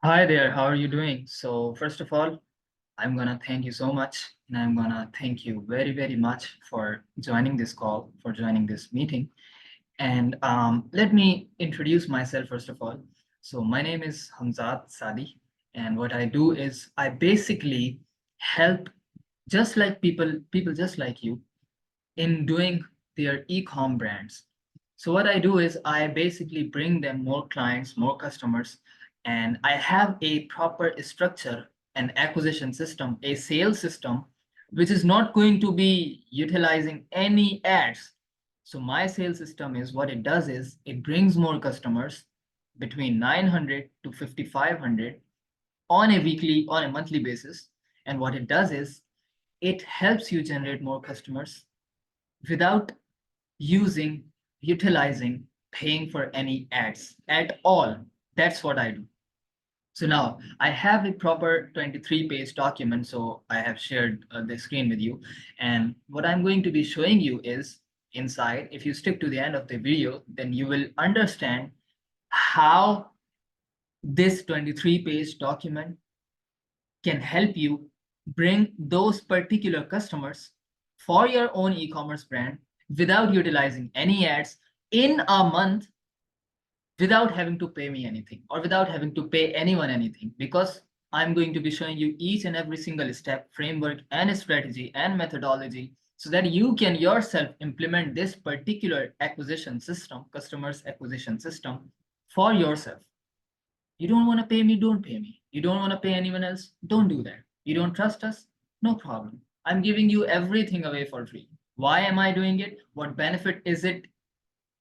Hi there, how are you doing? So first of all, I'm gonna thank you so much, and I'm gonna thank you very, very much for joining this call, for joining this meeting. And let me introduce myself first of all. So my name is Hamzat Sadi, and what I do is I basically help just like people just like you in doing their e-com brands. So what I do is I basically bring them more clients, more customers, and I have a proper structure, an acquisition system, a sales system, which is not going to be utilizing any ads. So my sales system is what it does is it brings more customers between 900 to 5,500 on a monthly basis. And what it does is it helps you generate more customers without utilizing, paying for any ads at all. That's what I do. So now I have a proper 23-page document. So I have shared the screen with you. And what I'm going to be showing you is inside, if you stick to the end of the video, then you will understand how this 23-page document can help you bring those particular customers for your own e-commerce brand without utilizing any ads in a month, without having to pay me anything or without having to pay anyone anything, because I'm going to be showing you each and every single step, framework and strategy and methodology so that you can yourself implement this particular acquisition system, customers acquisition system for yourself. You don't want to pay me, don't pay me. You don't want to pay anyone else, don't do that. You don't trust us, no problem. I'm giving you everything away for free. Why am I doing it? What benefit is it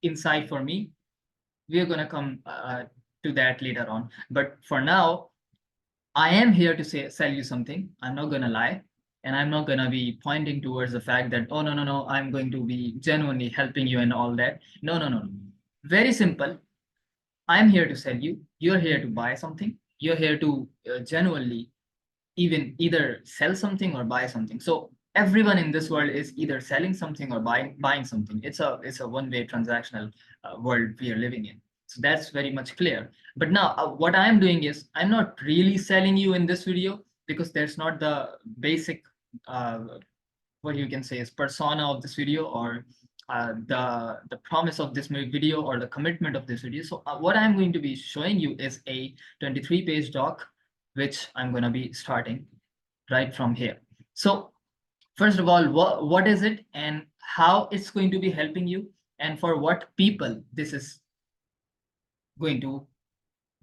inside for me? We're going to come to that later on. But for now, I am here to sell you something. I'm not going to lie. And I'm not going to be pointing towards the fact that, oh, no, no, no, I'm going to be genuinely helping you and all that. No, no, no, no. Very simple. I'm here to sell you. You're here to buy something. You're here to genuinely either sell something or buy something. So everyone in this world is either selling something or buying something. It's a one-way transactional world we are living in. So that's very much clear. But now what I'm doing is I'm not really selling you in this video, because there's not the basic uh, what you can say is persona of this video, or the promise of this video, or the commitment of this video. So what I'm going to be showing you is a 23-page doc, which I'm going to be starting right from here. So first of all, what is it and how it's going to be helping you, and for what people this is going to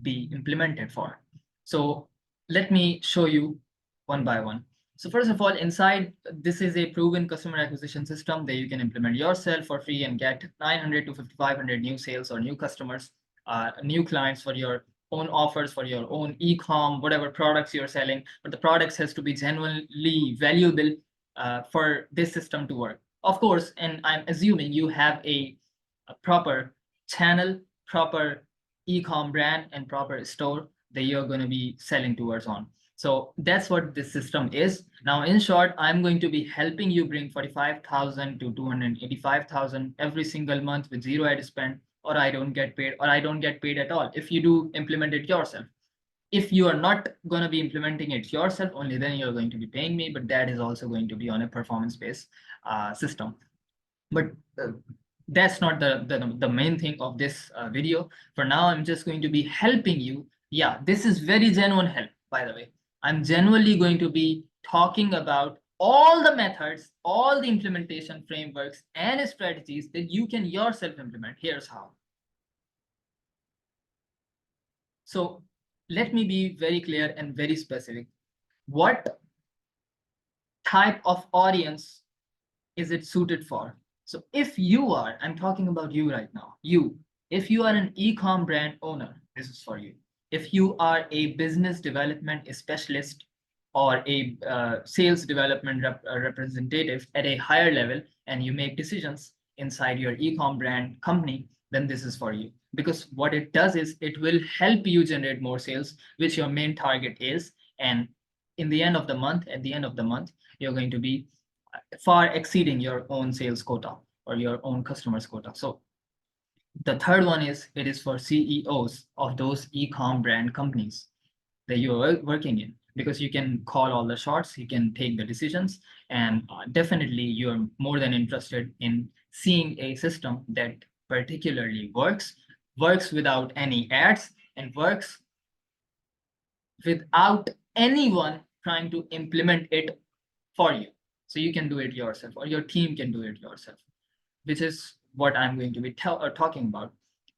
be implemented for. So let me show you one by one. So first of all, inside, this is a proven customer acquisition system that you can implement yourself for free and get 900 to 5,500 new sales or new customers, new clients for your own offers, for your own e-com, whatever products you're selling. But the products has to be genuinely valuable for this system to work. Of course, and I'm assuming you have a proper channel, proper e-com brand and proper store that you're going to be selling towards on. So that's what this system is. Now, in short, I'm going to be helping you bring 45,000 to 285,000 every single month with zero ad spend, or I don't get paid, or I don't get paid at all if you do implement it yourself. If you are not going to be implementing it yourself, only then you're going to be paying me, but that is also going to be on a performance-based system. But that's not the main thing of this video. For now, I'm just going to be helping you. Yeah, this is very genuine help, by the way. I'm genuinely going to be talking about all the methods, all the implementation frameworks and strategies that you can yourself implement. Here's how. So let me be very clear and very specific. What type of audience is it suited for? So if you are, I'm talking about you right now, if you are an e-com brand owner, this is for you. If you are a business development specialist or a sales development representative at a higher level, and you make decisions inside your e-com brand company, then this is for you. Because what it does is it will help you generate more sales, which your main target is. And in the end of the month, at the end of the month, you're going to be far exceeding your own sales quota or your own customers quota. So the third one is, it is for CEOs of those e-com brand companies. that you're working in, because you can call all the shots, you can take the decisions, and definitely you're more than interested in seeing a system that particularly works without any ads, and works without anyone trying to implement it for you. So you can do it yourself, or your team can do it yourself, which is what I'm going to be talking about.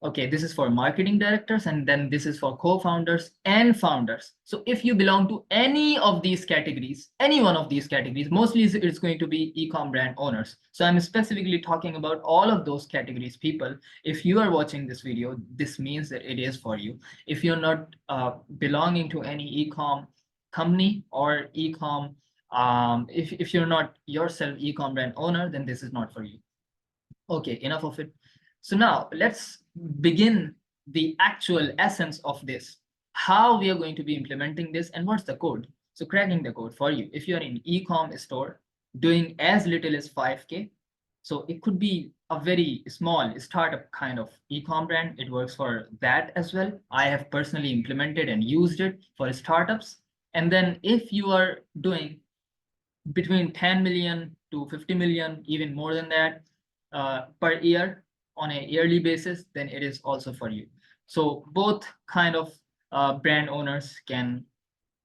Okay, this is for marketing directors, and then this is for co-founders and founders. So if you belong to any of these categories, any one of these categories, mostly it's going to be e-com brand owners. So I'm specifically talking about all of those categories people. If you are watching this video, this means that it is for you. If you're not belonging to any e-com company or e-com, if you're not yourself e-com brand owner, then this is not for you. Okay, enough of it. So now let's begin the actual essence of this, how we are going to be implementing this and what's the code. So cracking the code for you. If you're in e-com store doing as little as 5K, so it could be a very small startup kind of e-com brand. It works for that as well. I have personally implemented and used it for startups. And then if you are doing between 10 million to 50 million, even more than that, per year on a yearly basis, then it is also for you. So both kind of brand owners can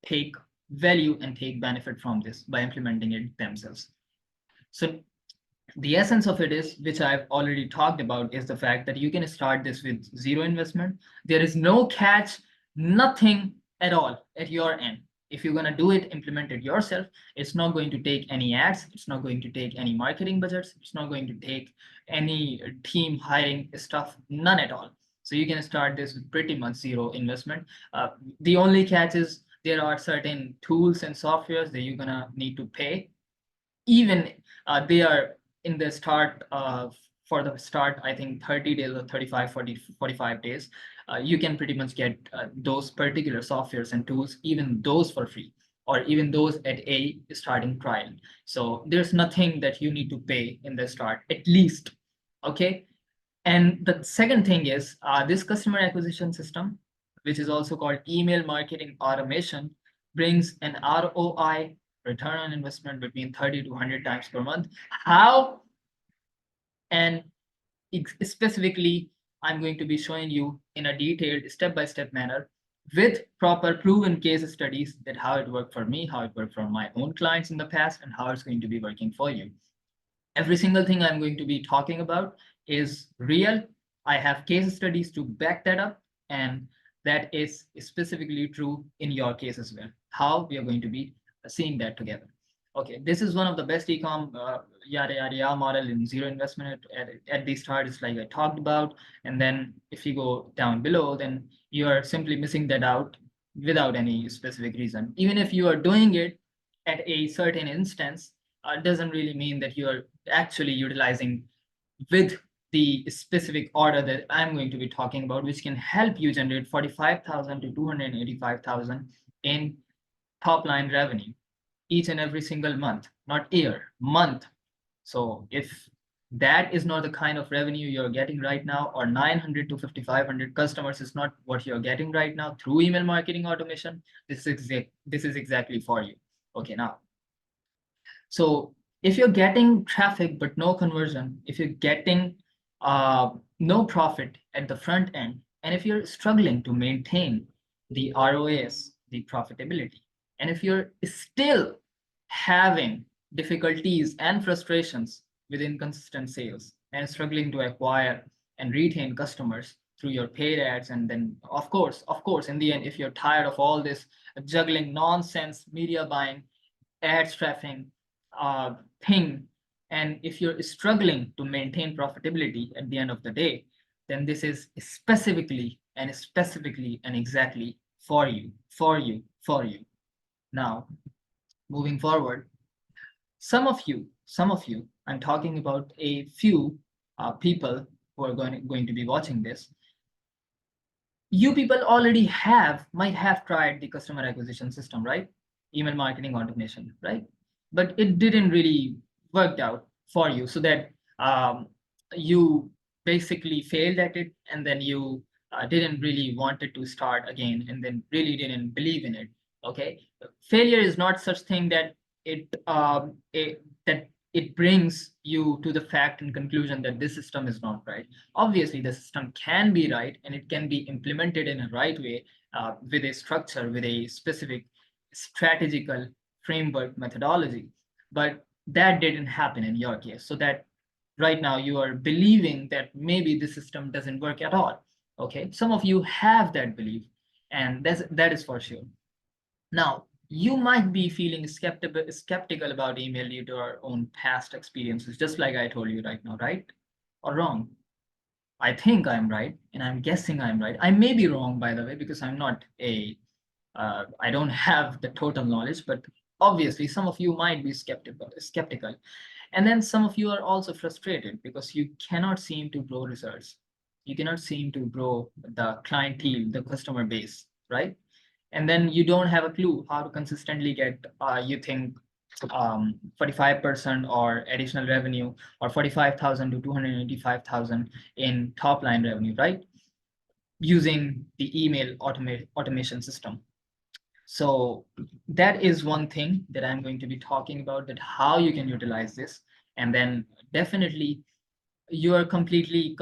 take value and take benefit from this by implementing it themselves. So the essence of it is, which I've already talked about, is the fact that you can start this with zero investment. There is no catch, nothing at all at your end. If you're going to do it, implement it yourself, it's not going to take any ads, it's not going to take any marketing budgets, it's not going to take any team hiring stuff, none at all. So you can start this with pretty much zero investment. The only catch is there are certain tools and softwares that you're going to need to pay. Even they are in the start for the start, I think 30 days or 35, 40, 45 days, you can pretty much get those particular softwares and tools, even those for free, or even those at a starting trial. So there's nothing that you need to pay in the start, at least. Okay. And the second thing is this customer acquisition system, which is also called email marketing automation, brings an ROI, return on investment, between 30 to 100 times per month. How? And specifically, I'm going to be showing you in a detailed step-by-step manner with proper proven case studies that how it worked for me, how it worked for my own clients in the past, and how it's going to be working for you. Every single thing I'm going to be talking about is real. I have case studies to back that up, and that is specifically true in your case as well. How we are going to be seeing that together. Okay, this is one of the best e-com yada yada yada model in zero investment at the start. It's like I talked about, and then if you go down below, then you are simply missing that out without any specific reason. Even if you are doing it at a certain instance, doesn't really mean that you are actually utilizing with the specific order that I'm going to be talking about, which can help you generate 45,000 to 285,000 in top line revenue each and every single month, not year, month. So if that is not the kind of revenue you're getting right now, or 900 to 5,500 customers is not what you're getting right now through email marketing automation, this is exactly for you. Okay, now, so if you're getting traffic but no conversion, if you're getting no profit at the front end, and if you're struggling to maintain the ROAS, the profitability, and if you're still having difficulties and frustrations with inconsistent sales and struggling to acquire and retain customers through your paid ads, and then of course, in the end, if you're tired of all this juggling nonsense media buying, ads traffic thing, and if you're struggling to maintain profitability at the end of the day, then this is specifically and exactly for you. Now, moving forward, some of you, I'm talking about a few people who are going to be watching this. You people already might have tried the customer acquisition system, right? Email marketing automation, right? But it didn't really work out for you, so that you basically failed at it, and then you didn't really wanted to start again and then really didn't believe in it. Okay, failure is not such thing that it brings you to the fact and conclusion that this system is not right. Obviously, the system can be right and it can be implemented in a right way, with a structure, with a specific strategical framework methodology. But that didn't happen in your case. So that right now you are believing that maybe the system doesn't work at all. Okay, some of you have that belief, and that is for sure. Now, you might be feeling skeptical about email due to our own past experiences, just like I told you right now, right? Or wrong? I think I'm right, and I'm guessing I'm right. I may be wrong, by the way, because I'm not I don't have the total knowledge, but obviously some of you might be skeptical. And then some of you are also frustrated because you cannot seem to grow results. You cannot seem to grow the clientele, the customer base, right? And then you don't have a clue how to consistently get, you think, 45% or additional revenue, or 45,000 to 285,000 in top line revenue, right? Using the email automation system. So that is one thing that I'm going to be talking about, that how you can utilize this. And then definitely you are completely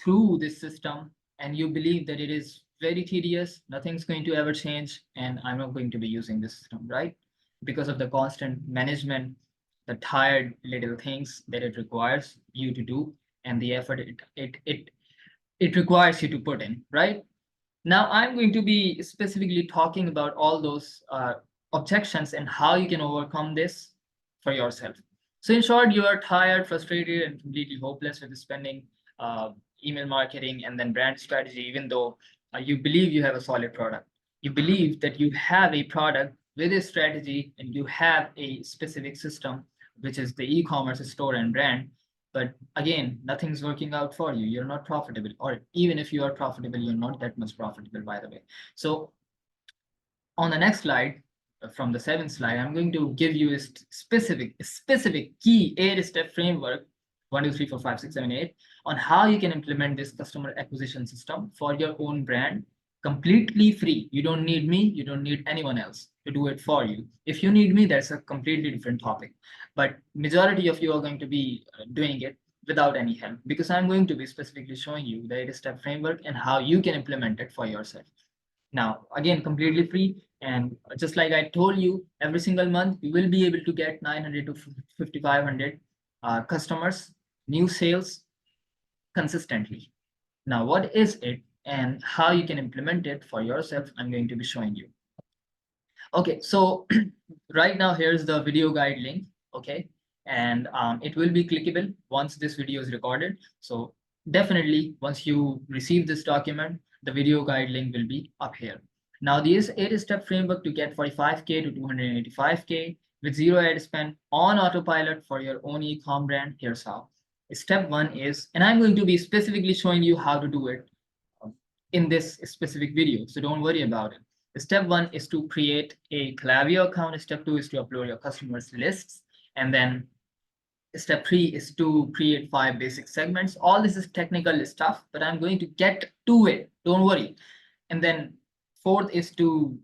through this system and you believe that it is very tedious, nothing's going to ever change, and I'm not going to be using this system, right? Because of the constant management, the tired little things that it requires you to do, and the effort it requires you to put in, right? Now I'm going to be specifically talking about all those objections and how you can overcome this for yourself. So in short, you are tired, frustrated, and completely hopeless with spending, uh, email marketing and then brand strategy, even though you believe you have a solid product. You believe that you have a product with a strategy and you have a specific system, which is the e-commerce store and brand. But again, nothing's working out for you. You're not profitable, or even if you are profitable, you're not that much profitable, by the way. So on the next slide, from the seventh slide, I'm going to give you a specific key 8-step framework, 1, 2, 3, 4, 5, 6, 7, 8, on how you can implement this customer acquisition system for your own brand completely free. You don't need me, you don't need anyone else to do it for you. If you need me, that's a completely different topic. But majority of you are going to be doing it without any help, because I'm going to be specifically showing you the 8-step framework and how you can implement it for yourself. Now, again, completely free. And just like I told you, every single month, you will be able to get 900 to 5,500 customers, new sales consistently. Now, what is it and how you can implement it for yourself, I'm going to be showing you. Okay, so right now, here's the video guide link, okay? And it will be clickable once this video is recorded. So definitely, once you receive this document, the video guide link will be up here. Now, this 8-step framework to get 45K to 285K with zero ad spend on autopilot for your own e-com brand. Here's how. Step 1 is, and I'm going to be specifically showing you how to do it in this specific video, so don't worry about it. Step 1 is to create a Klaviyo account. Step 2 is to upload your customers lists. And then step 3 is to create 5 basic segments. All this is technical stuff, but I'm going to get to it. Don't worry. And then 4th is to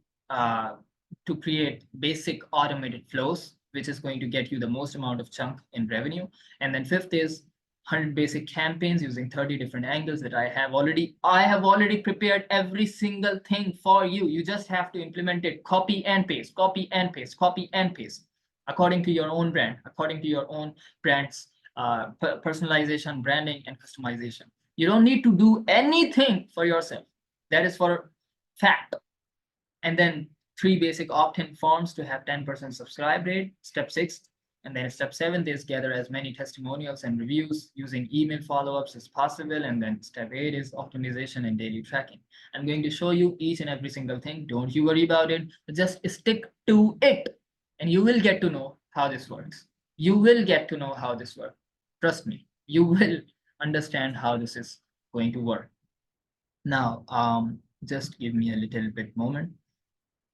create basic automated flows, which is going to get you the most amount of chunk in revenue. And then 5th is 100 basic campaigns using 30 different angles that I have already prepared every single thing for you. You just have to implement it, copy and paste, copy and paste, copy and paste, according to your own brand, according to your own brand's personalization, branding, and customization. You don't need to do anything for yourself. That is for fact. And then 3 basic opt-in forms to have 10% subscribe rate. Step 6. And then step 7 is gather as many testimonials and reviews using email follow-ups as possible. And then step 8 is optimization and daily tracking. I'm going to show you each and every single thing. Don't you worry about it. Just stick to it. And you will get to know how this works. You will get to know how this works. Trust me, you will understand how this is going to work. Now, just give me a little bit moment.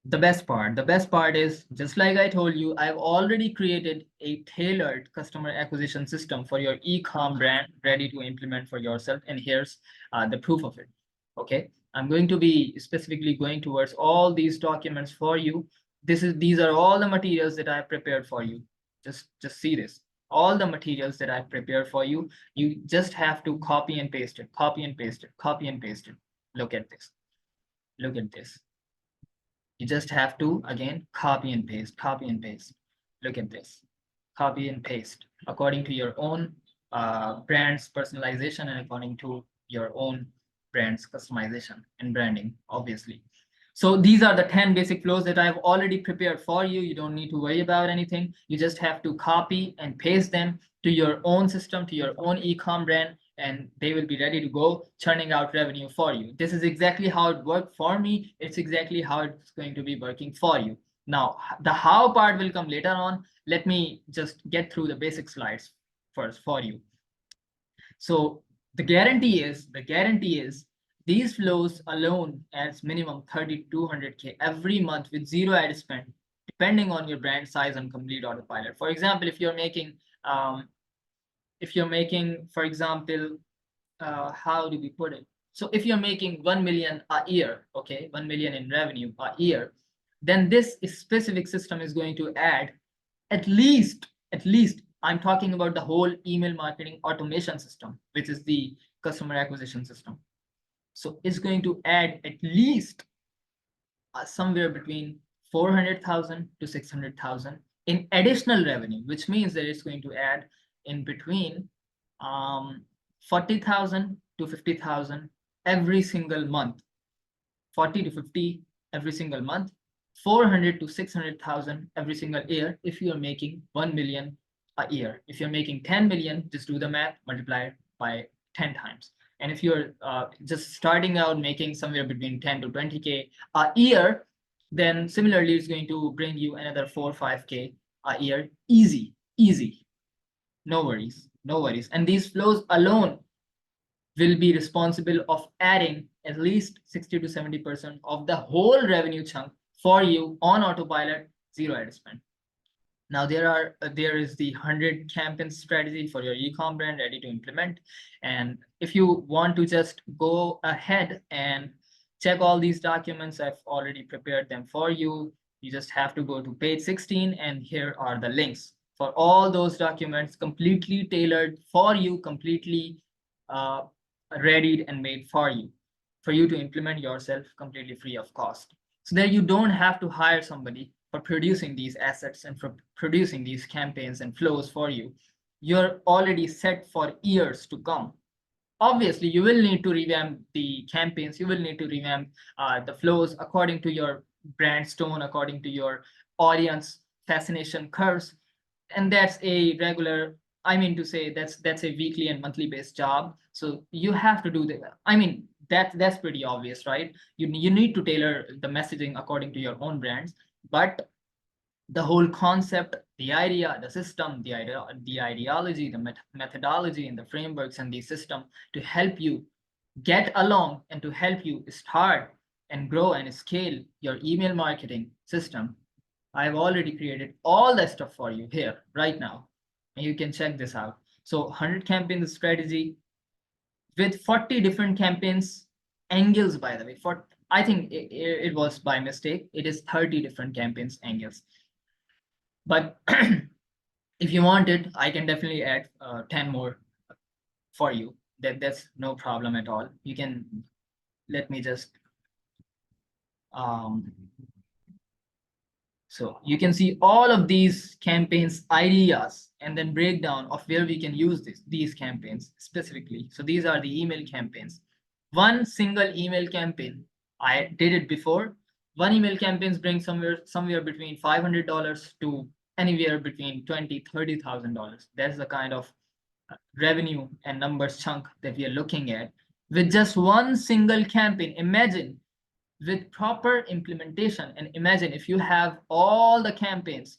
The best part is, just like I told you, I've already created a tailored customer acquisition system for your e-com brand ready to implement for yourself. And here's the proof of it. Okay, I'm going to be specifically going towards all these documents for you. These are all the materials that I prepared for you. Just see this. All the materials that I prepared for you. You just have to copy and paste it, copy and paste it, copy and paste it. Look at this. Look at this. You just have to, again, copy and paste, copy and paste. Look at this. Copy and paste according to your own brand's personalization and according to your own brand's customization and branding, obviously. So these are the 10 basic flows that I've already prepared for you. You don't need to worry about anything. You just have to copy and paste them to your own system, to your own e-com brand, and they will be ready to go, churning out revenue for you. This is exactly how it worked for me. It's exactly how it's going to be working for you. Now, the how part will come later on. Let me just get through the basic slides first for you. So the guarantee is these flows alone adds minimum 3,200K every month with zero ad spend, depending on your brand size and complete autopilot. For example, if you're making, for example, how do we put it? So if you're making 1 million a year, okay, 1 million in revenue a year, then this specific system is going to add at least, I'm talking about the whole email marketing automation system, which is the customer acquisition system. So it's going to add at least somewhere between 400,000 to 600,000 in additional revenue, which means that it's going to add in between 40,000 to 50,000 every single month, 40 to 50 every single month, 400 to 600,000 every single year if you're making 1 million a year. If you're making 10 million, just do the math, multiply it by 10 times. And if you're just starting out making somewhere between 10 to 20K a year, then similarly, it's going to bring you another 4 or 5K a year. Easy. No worries. And these flows alone will be responsible of adding at least 60 to 70% of the whole revenue chunk for you on autopilot, zero ad spend. Now there is the 100 campaign strategy for your e-com brand ready to implement. And if you want to just go ahead and check all these documents, I've already prepared them for you. You just have to go to page 16, and here are the links for all those documents, completely tailored for you, completely readied and made for you to implement yourself completely free of cost. So that you don't have to hire somebody for producing these assets and for producing these campaigns and flows for you. You're already set for years to come. Obviously, you will need to revamp the campaigns. You will need to revamp the flows according to your brand tone, according to your audience fascination curves. And that's a regular, I mean to say, that's a weekly and monthly based job. So you have to do that. I mean, that's pretty obvious, right? You need to tailor the messaging according to your own brands, but the whole concept, the idea, the system, the ideology, the methodology, and the frameworks and the system to help you get along and to help you start and grow and scale your email marketing system. I've already created all that stuff for you here right now, and you can check this out. So 100 campaigns strategy with 40 different campaigns angles, by the way. I think it was by mistake. It is 30 different campaigns angles. But if you want it, I can definitely add 10 more for you. That's no problem at all. You can, let me just, so you can see all of these campaigns ideas and then breakdown of where we can use these campaigns specifically. So these are the email campaigns. One single email campaign, I did it before. One email campaigns bring somewhere between $500 to anywhere between $20,000-$30,000. That's the kind of revenue and numbers chunk that we are looking at with just one single campaign. Imagine with proper implementation, and imagine if you have all the campaigns.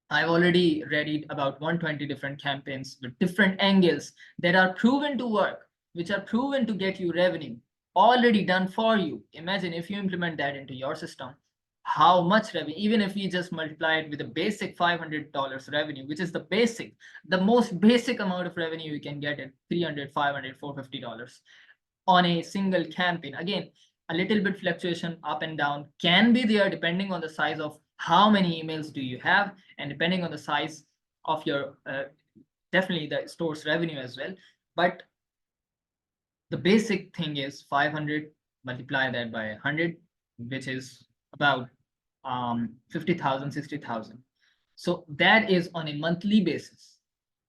I've already read about 120 different campaigns with different angles that are proven to work, which are proven to get you revenue, already done for you. Imagine if you implement that into your system, how much revenue, even if you just multiply it with a basic $500 revenue, which is the most basic amount of revenue you can get at $300, $500, $450 on a single campaign. Again, a little bit fluctuation up and down can be there depending on the size of how many emails do you have, and depending on the size of your definitely the store's revenue as well. But the basic thing is 500, multiply that by 100, which is about 50,000, 60,000. So that is on a monthly basis.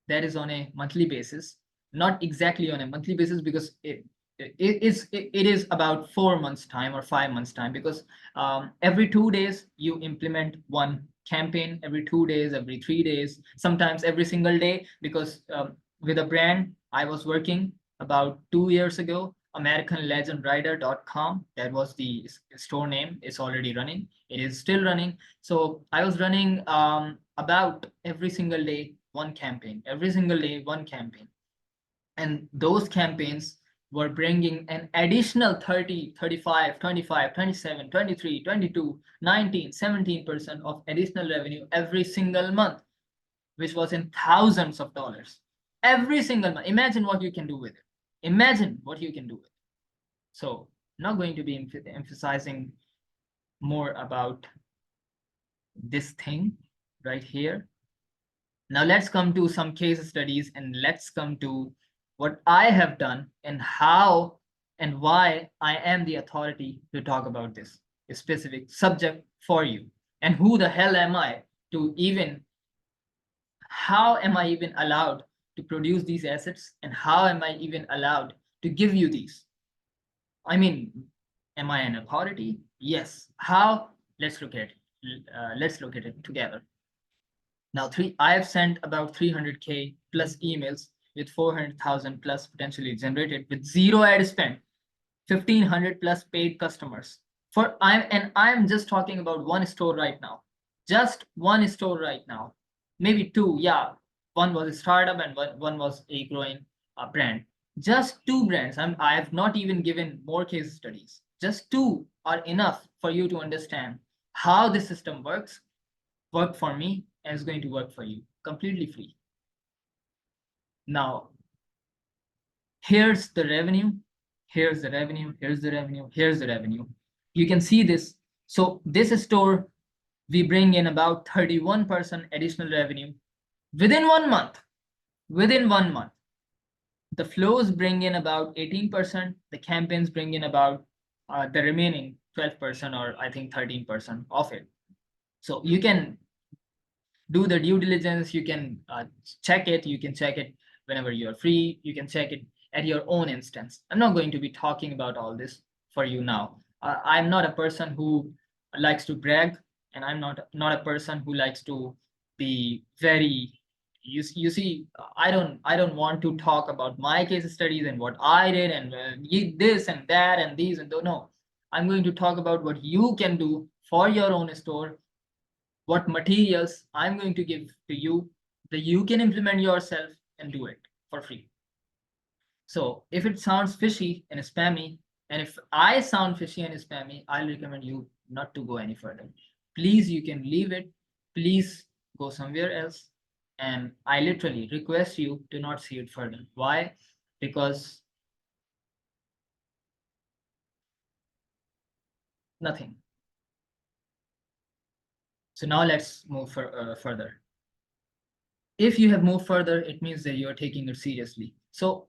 That is on a monthly basis, not exactly on a monthly basis, because it is about 4 months time or 5 months time, because every 2 days you implement one campaign, every 2 days, every 3 days, sometimes every single day, because with a brand I was working about 2 years ago, AmericanLegendRider.com, that was the store name. It's already running, it is still running. So I was running about every single day one campaign, every single day one campaign, and those campaigns were bringing an additional 30, 35, 25, 27, 23, 22, 19, 17% of additional revenue every single month, which was in thousands of dollars every single month. Imagine what you can do with it. Imagine what you can do with it. So not going to be emphasizing more about this thing right here. Now let's come to some case studies, and let's come to what I have done and how and why I am the authority to talk about this specific subject for you. And who the hell am I to even, how am I even allowed to produce these assets, and how am I even allowed to give you these? I mean, am I an authority? Yes. How? Let's look at it. Let's look at it together. Now, I have sent about 300K plus emails with 400,000 plus potentially generated with zero ad spend, 1,500 plus paid customers. I'm just talking about one store right now, just one store right now, maybe two. Yeah, one was a startup and one was a growing brand. Just two brands. I have not even given more case studies. Just two are enough for you to understand how the system works. Work for me and is going to work for you completely free. Now, here's the revenue, here's the revenue, here's the revenue, here's the revenue. You can see this. So this store, we bring in about 31% additional revenue within 1 month. Within 1 month. The flows bring in about 18%. The campaigns bring in about the remaining 12%, or I think 13% of it. So you can do the due diligence. You can check it. You can check it whenever you're free. You can check it at your own instance. I'm not going to be talking about all this for you now. I'm not a person who likes to brag, and I'm not a person who likes to be very, you see, I don't want to talk about my case studies and what I did and this and that and these and those. No, I'm going to talk about what you can do for your own store, what materials I'm going to give to you that you can implement yourself and do it for free. So if it sounds fishy and spammy, and if I sound fishy and spammy, I'll recommend you not to go any further. Please, you can leave it. Please go somewhere else. And I literally request you to not see it further. Why? Because nothing. So now let's move further. If you have moved further, it means that you're taking it seriously. So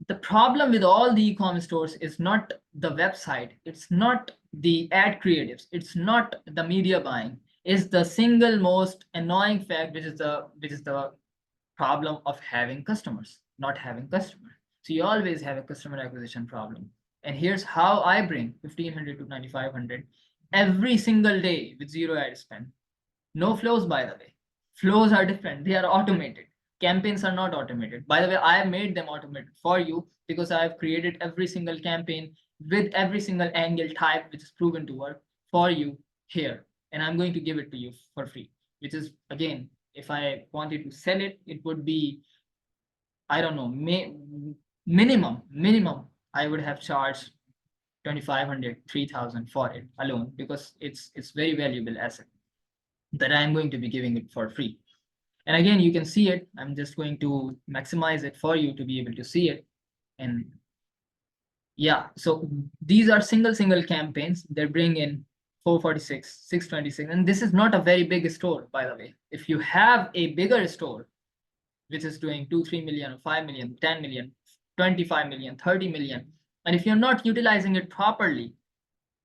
the problem with all the e-commerce stores is not the website, it's not the ad creatives, it's not the media buying. Is the single most annoying fact, which is the problem of having customers, not having customers. So you always have a customer acquisition problem. And here's how I bring 1,500 to 9,500 every single day with zero ad spend. No flows, by the way. Flows are different. They are automated. Campaigns are not automated. By the way, I have made them automated for you because I have created every single campaign with every single angle type, which is proven to work for you here. And I'm going to give it to you for free, which is, again, if I wanted to sell it, it would be, I don't know, minimum, I would have charged 2,500, 3,000 for it alone, because it's very valuable asset that I'm going to be giving it for free. And again, you can see it. I'm just going to maximize it for you to be able to see it. And Yeah, so these are single campaigns. They bring in 446, 626, and this is not a very big store, by the way. If you have a bigger store, which is doing 2, 3 million, 5 million, 10 million, 25 million, 30 million, and if you're not utilizing it properly,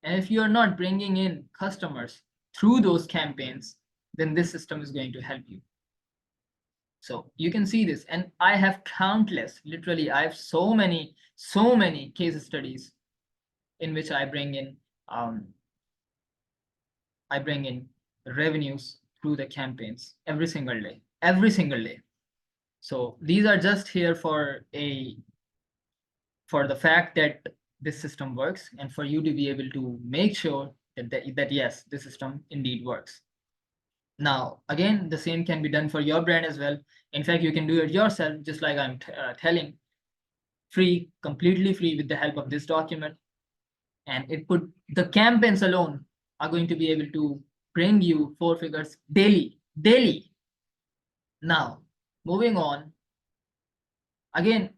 and if you're not bringing in customers through those campaigns, then this system is going to help you. So you can see this, and I have countless, literally, I have so many case studies in which I bring in revenues through the campaigns every single day. So these are just here for the fact that this system works, and for you to be able to make sure that yes, this system indeed works. Now, again, the same can be done for your brand as well. In fact, you can do it yourself, just like I'm telling, free, completely free, with the help of this document. And the campaigns alone are going to be able to bring you 4 figures daily. Now, moving on, again,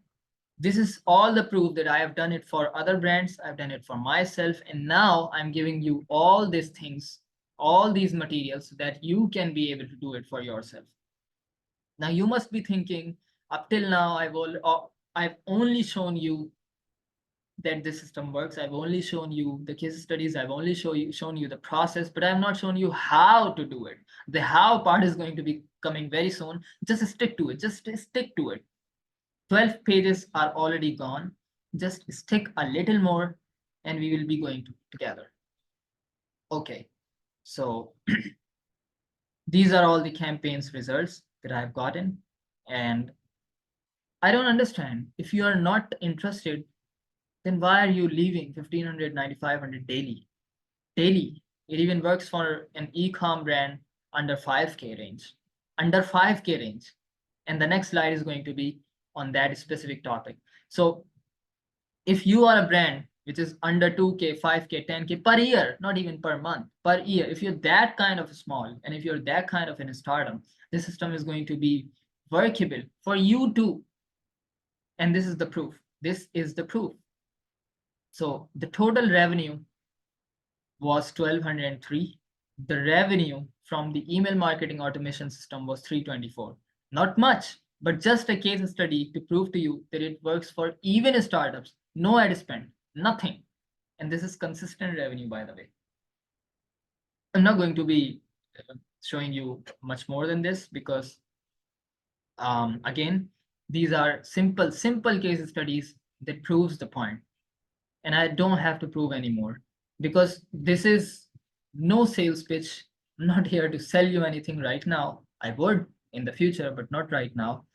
this is all the proof that I have done it for other brands, I've done it for myself, and now I'm giving you all these things, all these materials, so that you can be able to do it for yourself. Now you must be thinking, up till now I've only shown you that this system works. I've only shown you the case studies. I've only shown you the process, but I've not shown you how to do it. The how part is going to be coming very soon. Just stick to it. Just stick to it. 12 pages are already gone. Just stick a little more and we will be going together. Okay, so these are all the campaigns results that I've gotten. And I don't understand. If you are not interested, then why are you leaving 1,500, 9,500 daily? Daily. It even works for an e-com brand under 5K range. Under 5K range. And the next slide is going to be on that specific topic. So if you are a brand which is under 2K, 5K, 10K per year, not even per month, per year, if you're that kind of small, and if you're that kind of in a startup, this system is going to be workable for you too. And this is the proof. This is the proof. So the total revenue was 1,203. The revenue from the email marketing automation system was 324. Not much, but just a case study to prove to you that it works for even startups. No ad spend, nothing. And this is consistent revenue, by the way. I'm not going to be showing you much more than this, because again, these are simple case studies that proves the point. And I don't have to prove anymore, because this is no sales pitch. I'm not here to sell you anything right now. I would in the future, but not right now.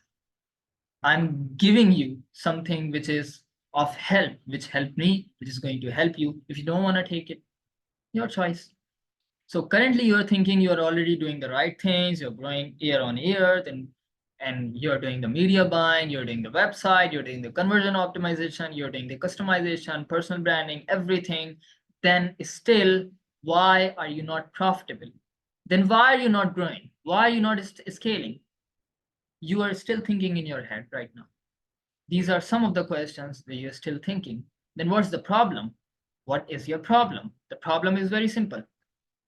I'm giving you something which is of help, which helped me, which is going to help you. If you don't want to take it, your choice. So currently you're thinking you're already doing the right things, you're growing year on year, and you're doing the media buying, you're doing the website, you're doing the conversion optimization, you're doing the customization, personal branding, everything. Then still, why are you not profitable? Then why are you not growing? Why are you not scaling? You are still thinking in your head right now. These are some of the questions that you're still thinking. Then what's the problem? What is your problem? The problem is very simple.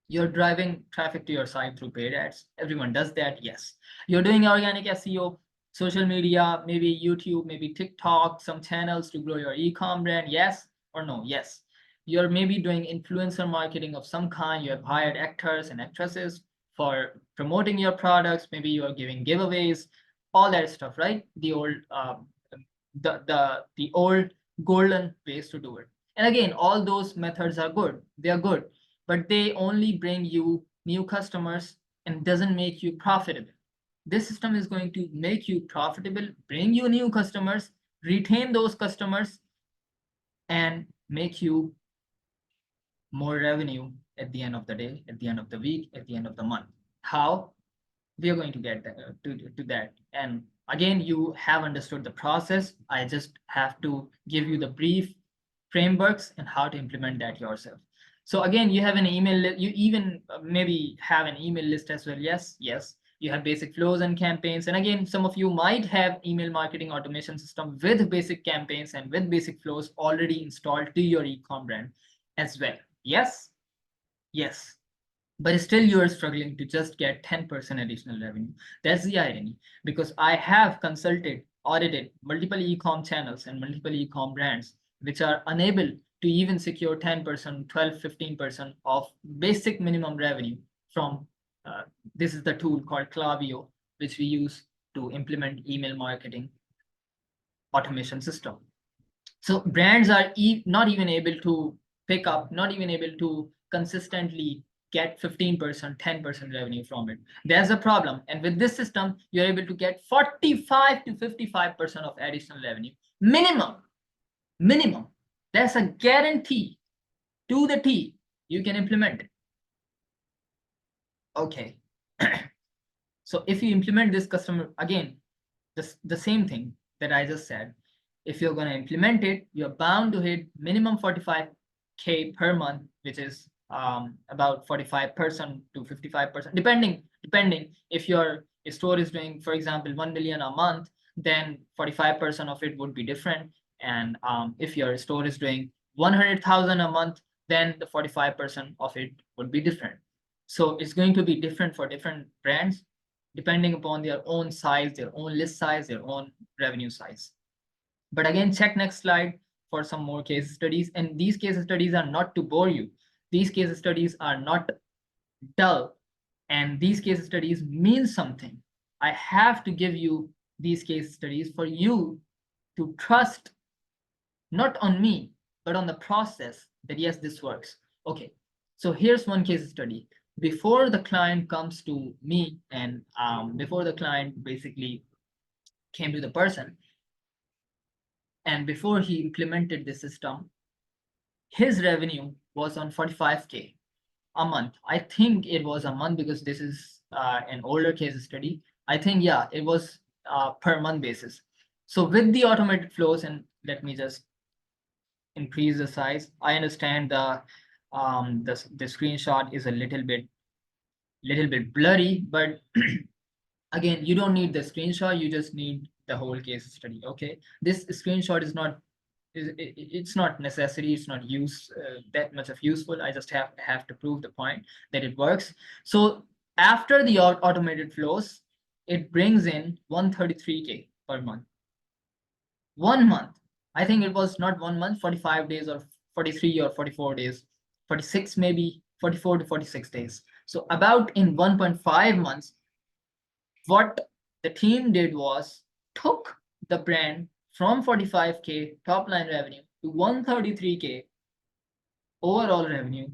You're driving traffic to your site through paid ads. Everyone does that, yes. You're doing organic SEO, social media, maybe YouTube, maybe TikTok, some channels to grow your e-com brand, yes or no? Yes. You're maybe doing influencer marketing of some kind. You have hired actors and actresses for promoting your products. Maybe you're giving giveaways, all that stuff, right? The old the old golden ways to do it. And again, all those methods are good. They are good, but they only bring you new customers and doesn't make you profitable. This system is going to make you profitable, bring you new customers, retain those customers, and make you more revenue at the end of the day, at the end of the week, at the end of the month. How? We are going to get to that. And again, you have understood the process. I just have to give you the brief frameworks and how to implement that yourself. So again, you have an email list. You even maybe have an email list as well. Yes. You have basic flows and campaigns. And again, some of you might have email marketing automation system with basic campaigns and with basic flows already installed to your ecom brand as well. Yes, yes. But still you are struggling to just get 10% additional revenue. That's the irony, because I have consulted, audited multiple ecom channels and multiple ecom brands which are unable to even secure 10%, 12, 15% of basic minimum revenue from this is the tool called Klaviyo, which we use to implement email marketing automation system. So brands are not even able to pick up, not even able to consistently get 15%, 10% revenue from it. There's a problem. And with this system, you're able to get 45 to 55% of additional revenue. Minimum. That's a guarantee to the T. You can implement it. Okay. So if you implement this customer, again, the same thing that I just said, if you're going to implement it, you're bound to hit minimum 45K per month, which is about 45% to 55%, depending if your store is doing, for example, 1 million a month, then 45% of it would be different. And if your store is doing 100,000 a month, then the 45% of it would be different. So it's going to be different for different brands, depending upon their own size, their own list size, their own revenue size. But again, check next slide for some more case studies. And these case studies are not to bore you. These case studies are not dull. And these case studies mean something. I have to give you these case studies for you to trust, not on me, but on the process that yes, this works. Okay, so here's one case study. Before the client comes to me and before the client basically came to the person, and before he implemented the system, his revenue was on 45K a month. I think it was a month because this is an older case study. I think, yeah, it was per month basis. So with the automated flows, and let me just increase the size. I understand the screenshot is a little bit blurry, but again, you don't need the screenshot, you just need the whole case study. Okay, this screenshot is not it's not necessary, it's not that much of useful. I just have to prove the point that it works. So after the automated flows, it brings in 133K per month. 1 month. I think it was not 1 month, 45 days or 43 or 44 days, 46 maybe, 44 to 46 days. So about in 1.5 months, what the team did was took the brand from 45K top line revenue to 133K overall revenue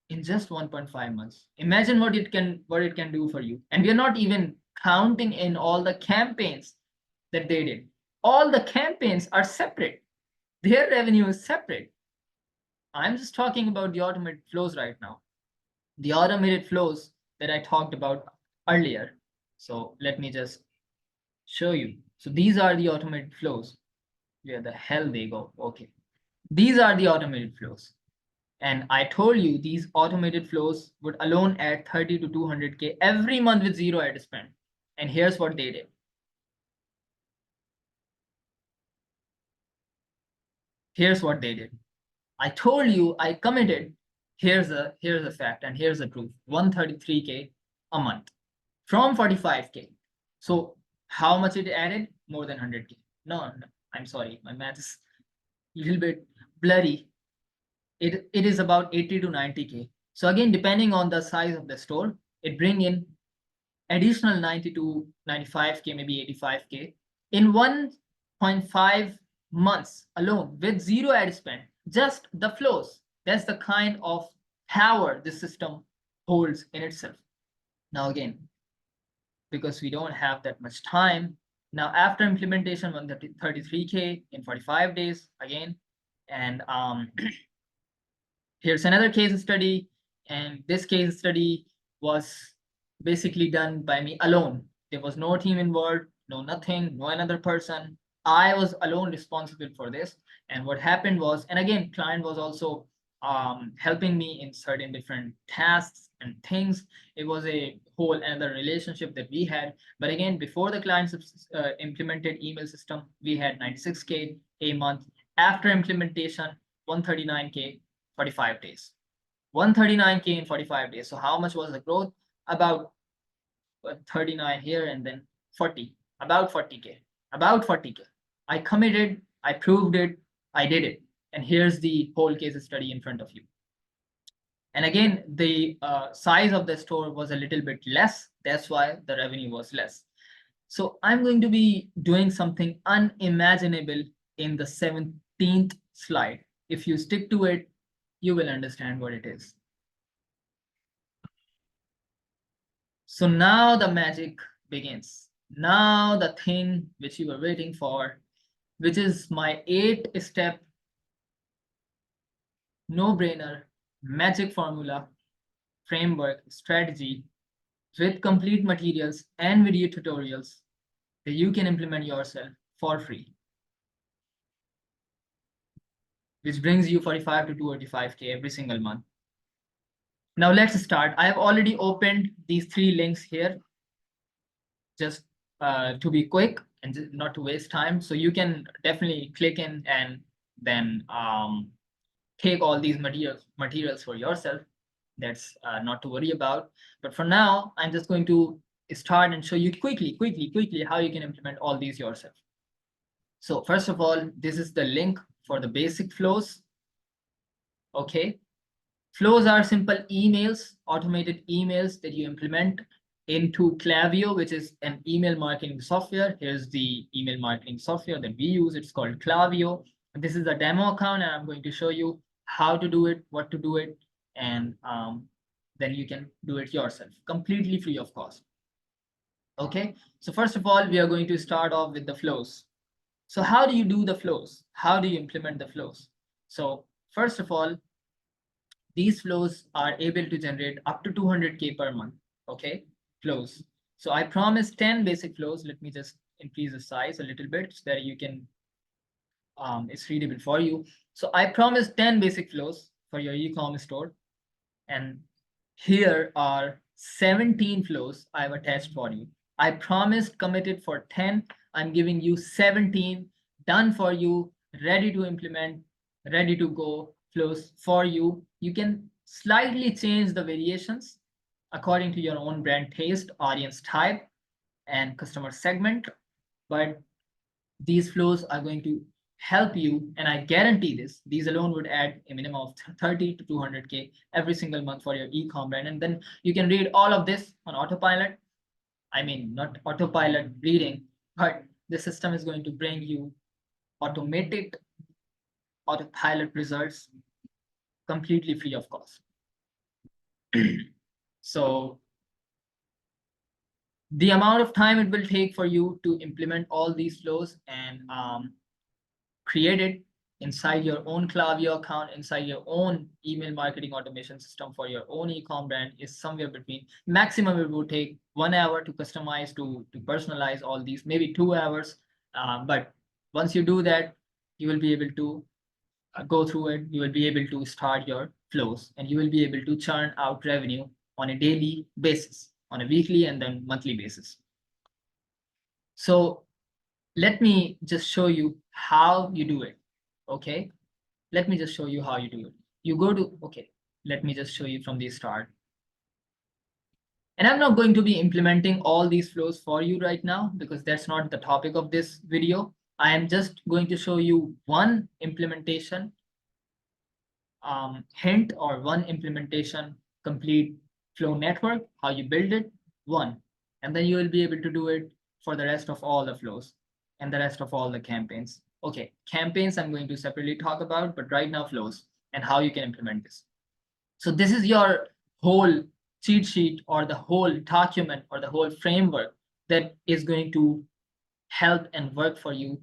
in just 1.5 months. Imagine what it can do for you. And we are not even counting in all the campaigns that they did. All the campaigns are separate. Their revenue is separate. I'm just talking about the automated flows right now. The automated flows that I talked about earlier. So let me just show you. So these are the automated flows. Where the hell they go? Okay. These are the automated flows. And I told you these automated flows would alone add 30 to 200K every month with zero ad spend. And here's what they did. Here's what they did. I told you I committed. Here's a fact and here's the proof. 133K a month from 45K. So how much it added? More than 100K. No, I'm sorry, my math is a little bit blurry. It is about 80 to 90K. So again, depending on the size of the store, it bring in additional 90 to 95K, maybe 85K in 1.5 months alone with zero ad spend, just the flows. That's the kind of power this system holds in itself. Now again, because we don't have that much time, now after implementation, 133K in 45 days again, and here's another case study, and this case study was basically done by me alone. There was no team involved, no nothing, no another person. I was alone responsible for this. And what happened was, and again, client was also helping me in certain different tasks and things. It was a whole another relationship that we had. But again, before the client implemented email system, we had 96K a month. After implementation, 139K, 45 days. 139K in 45 days. So how much was the growth? About 39 here and then 40, about 40K, about 40K. I committed, I proved it, I did it. And here's the whole case study in front of you. And again, the size of the store was a little bit less. That's why the revenue was less. So I'm going to be doing something unimaginable in the 17th slide. If you stick to it, you will understand what it is. So now the magic begins. Now the thing which you were waiting for, which is my 8-step no-brainer magic formula, framework, strategy with complete materials and video tutorials that you can implement yourself for free, which brings you 45 to 285K every single month. Now let's start. I have already opened these 3 links here just to be quick and not to waste time. So you can definitely click in and then take all these materials for yourself. That's not to worry about. But for now, I'm just going to start and show you quickly how you can implement all these yourself. So first of all, this is the link for the basic flows. Okay. Flows are simple emails, automated emails that you implement into Klaviyo, which is an email marketing software. Here's the email marketing software that we use. It's called Klaviyo. This is a demo account, and I'm going to show you how to do it, what to do it, and then you can do it yourself, completely free of cost. Okay, so first of all, we are going to start off with the flows. So how do you do the flows? How do you implement the flows? So first of all, these flows are able to generate up to 200K per month. Okay, flows. So I promised 10 basic flows. Let me just increase the size a little bit so that you can it's readable for you. So I promised 10 basic flows for your e-commerce store, and here are 17 flows I've attached for you. I promised, committed for 10. I'm giving you 17 done for you, ready to implement, ready to go flows for you. You can slightly change the variations according to your own brand taste, audience type, and customer segment. But these flows are going to help you, and I guarantee this, these alone would add a minimum of 30 to 200K every single month for your e-com brand. And then you can read all of this on autopilot. I mean, not autopilot reading, but the system is going to bring you automated autopilot results completely free of cost. So the amount of time it will take for you to implement all these flows and create it inside your own Klaviyo account, inside your own email marketing automation system for your own e-com brand is somewhere between maximum it would take 1 hour to customize, to personalize all these, maybe 2 hours. But once you do that, you will be able to go through it. You will be able to start your flows, and you will be able to churn out revenue on a daily basis, on a weekly and then monthly basis. So let me just show you how you do it. Okay, let me just show you how you do it. You go to, okay, let me just show you from the start. And I'm not going to be implementing all these flows for you right now because that's not the topic of this video. I am just going to show you one implementation hint, or one implementation complete flow network, how you build it, one. And then you will be able to do it for the rest of all the flows and the rest of all the campaigns. Okay, campaigns I'm going to separately talk about, but right now flows and how you can implement this. So this is your whole cheat sheet, or the whole document, or the whole framework that is going to help and work for you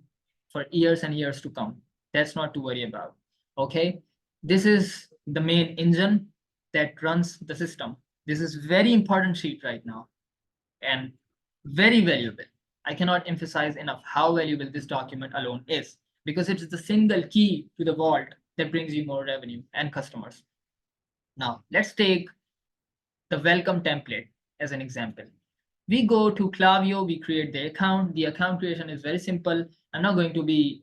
for years and years to come. That's not to worry about. Okay, this is the main engine that runs the system. This is very important sheet right now and very valuable. I cannot emphasize enough how valuable this document alone is, because it is the single key to the vault that brings you more revenue and customers. Now, let's take the welcome template as an example. We go to Klaviyo, we create the account. The account creation is very simple. I'm not going to be,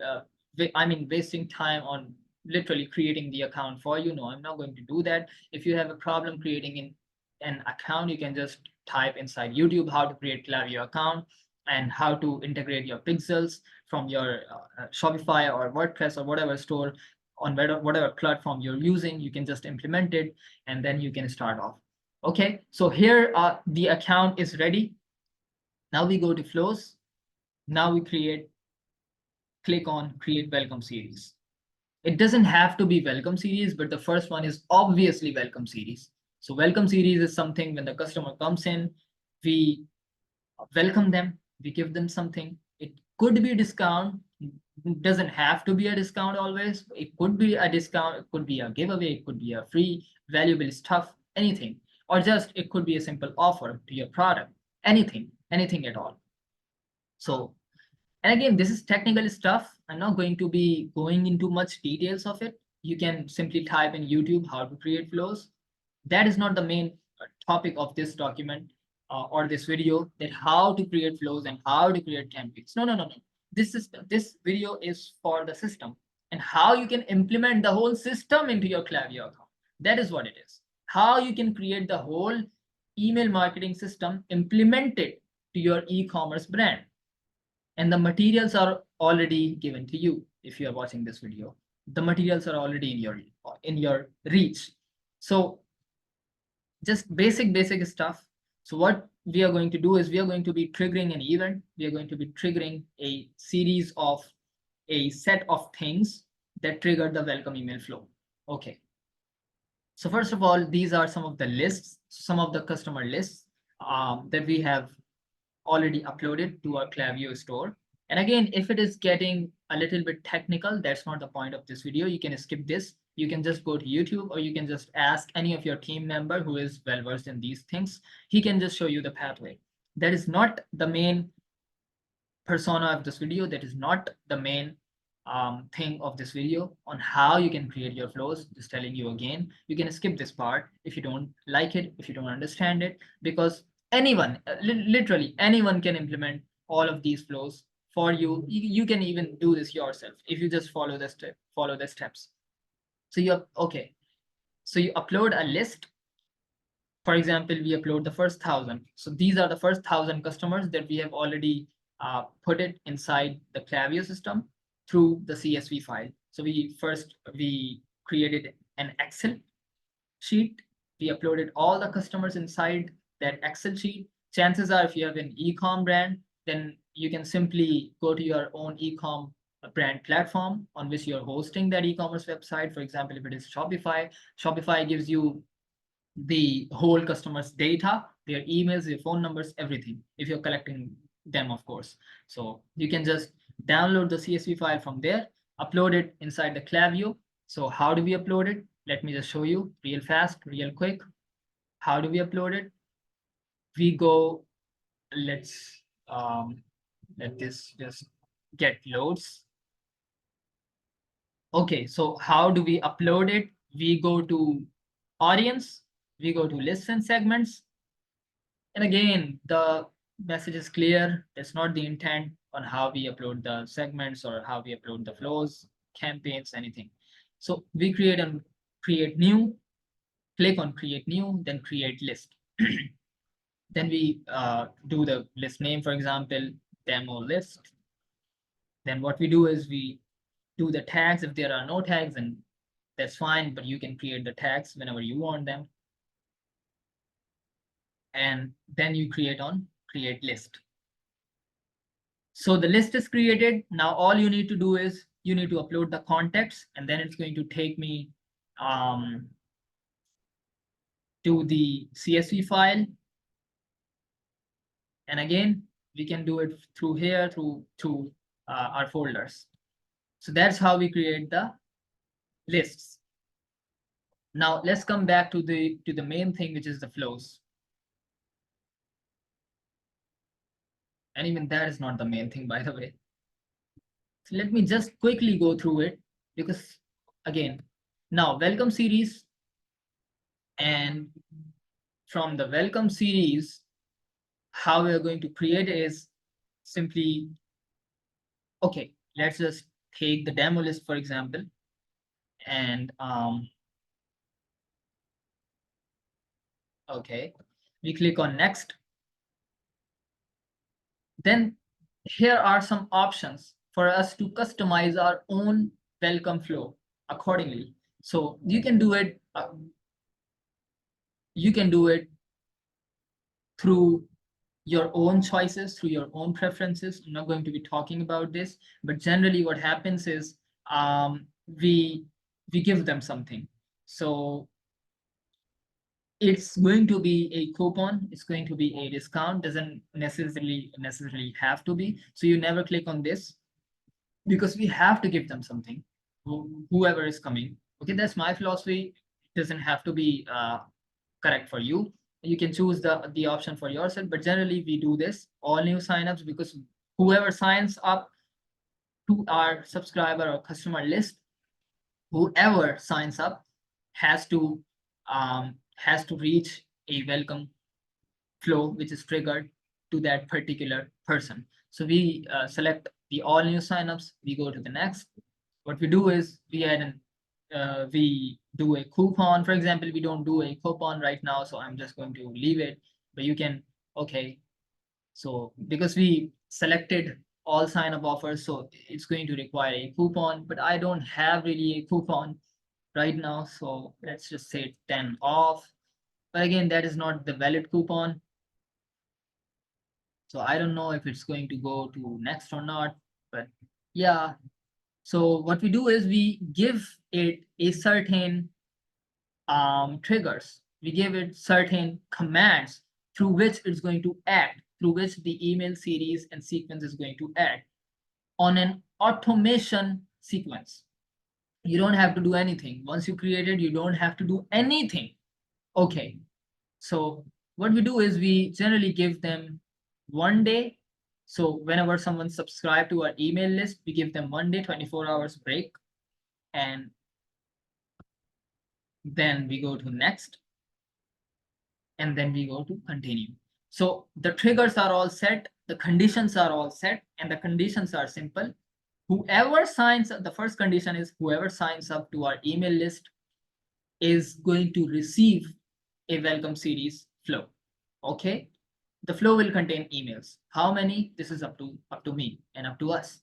wasting time on literally creating the account for you. No, I'm not going to do that. If you have a problem creating an account, you can just type inside YouTube how to create Klaviyo account and how to integrate your pixels from your Shopify or WordPress or whatever store on whatever platform you're using. You can just implement it and then you can start off. Okay, so here the account is ready. Now we go to flows. Now we click on create welcome series. It doesn't have to be welcome series, but the first one is obviously welcome series. So welcome series is something when the customer comes in, we welcome them, we give them something. It could be a discount, it doesn't have to be a discount always. It could be a discount, it could be a giveaway, it could be a free valuable stuff, anything. Or just it could be a simple offer to your product, anything at all. So, and again, this is technical stuff. I'm not going to be going into much details of it. You can simply type in YouTube how to create flows. That is not the main topic of this document or this video, that how to create flows and how to create templates. No. This video is for the system and how you can implement the whole system into your Klaviyo account. That is what it is. How you can create the whole email marketing system, implement it to your e-commerce brand. And the materials are already given to you. If you are watching this video, the materials are already in your reach. So just basic stuff. So what we are going to do is we are going to be triggering an event. We are going to be triggering a series of a set of things that trigger the welcome email flow. Okay. So first of all, these are some of the lists, some of the customer lists that we have already uploaded to our Klaviyo store. And again, if it is getting a little bit technical, that's not the point of this video. You can skip this. You can just go to YouTube, or you can just ask any of your team member who is well versed in these things. He can just show you the pathway. That is not the main persona of this video. That is not the main thing of this video on how you can create your flows. Just telling you again, you can skip this part if you don't like it, if you don't understand it, because anyone, literally anyone can implement all of these flows for you. You can even do this yourself if you just follow the steps. So you okay. So you upload a list. For example, we upload the first 1,000. So these are the first 1,000 customers that we have already put it inside the Klaviyo system through the CSV file. So we created an Excel sheet. We uploaded all the customers inside that Excel sheet. Chances are, if you have an e-com brand, then you can simply go to your own e-com brand platform on which you're hosting that e-commerce website. For example, if it is Shopify, Shopify gives you the whole customer's data, their emails, their phone numbers, everything, if you're collecting them, of course. So you can just download the CSV file from there, upload it inside the Klaviyo. So how do we upload it? Let me just show you real fast, real quick. How do we upload it? We go, let's let this just get loads. Okay, so how do we upload it? We go to audience, we go to lists and segments. And again, the message is clear. That's not the intent on how we upload the segments or how we upload the flows, campaigns, anything. So we create new, click on create new, then create list. Then we do the list name, for example, demo list. Then what we do is we do the tags. If there are no tags, then that's fine, but you can create the tags whenever you want them. And then you create list. So the list is created. Now all you need to do is you need to upload the context, and then it's going to take me to the CSV file. And again, we can do it through here, through our folders. So that's how we create the lists. Now let's come back to the main thing, which is the flows. And even that is not the main thing, by the way. So let me just quickly go through it, because again, now welcome series, and from the welcome series, how we are going to create is simply, okay, let's just take the demo list, for example, and okay, we click on next. Then here are some options for us to customize our own welcome flow accordingly. So you can do it through your own choices, through your own preferences. I'm not going to be talking about this, but generally what happens is we give them something. So it's going to be a coupon, it's going to be a discount, doesn't necessarily have to be. So you never click on this, because we have to give them something, whoever is coming. Okay, that's my philosophy. It doesn't have to be correct for you. You can choose the option for yourself, but generally we do this all new signups, because whoever signs up to our subscriber or customer list, whoever signs up has to reach a welcome flow which is triggered to that particular person. So we select the all new signups, we go to the next. What we do is we do a coupon. For example, we don't do a coupon right now, so I'm just going to leave it, but you can, okay, so because we selected all sign up offers, so it's going to require a coupon, but I don't have really a coupon right now, so let's just say 10 off. But again, that is not the valid coupon, so I don't know if it's going to go to next or not, but yeah. So what we do is we give it a certain triggers. We give it certain commands through which it's going to act, through which the email series and sequence is going to act on an automation sequence. You don't have to do anything. Once you create it, you don't have to do anything. Okay. So what we do is we generally give them 1 day. So whenever someone subscribe to our email list, we give them 1 day, 24 hours break, and then we go to next, and then we go to continue. So the triggers are all set, the conditions are all set, and the conditions are simple. Whoever signs up, the first condition is whoever signs up to our email list is going to receive a welcome series flow. Okay, the flow will contain emails. How many? This is up to me and up to us.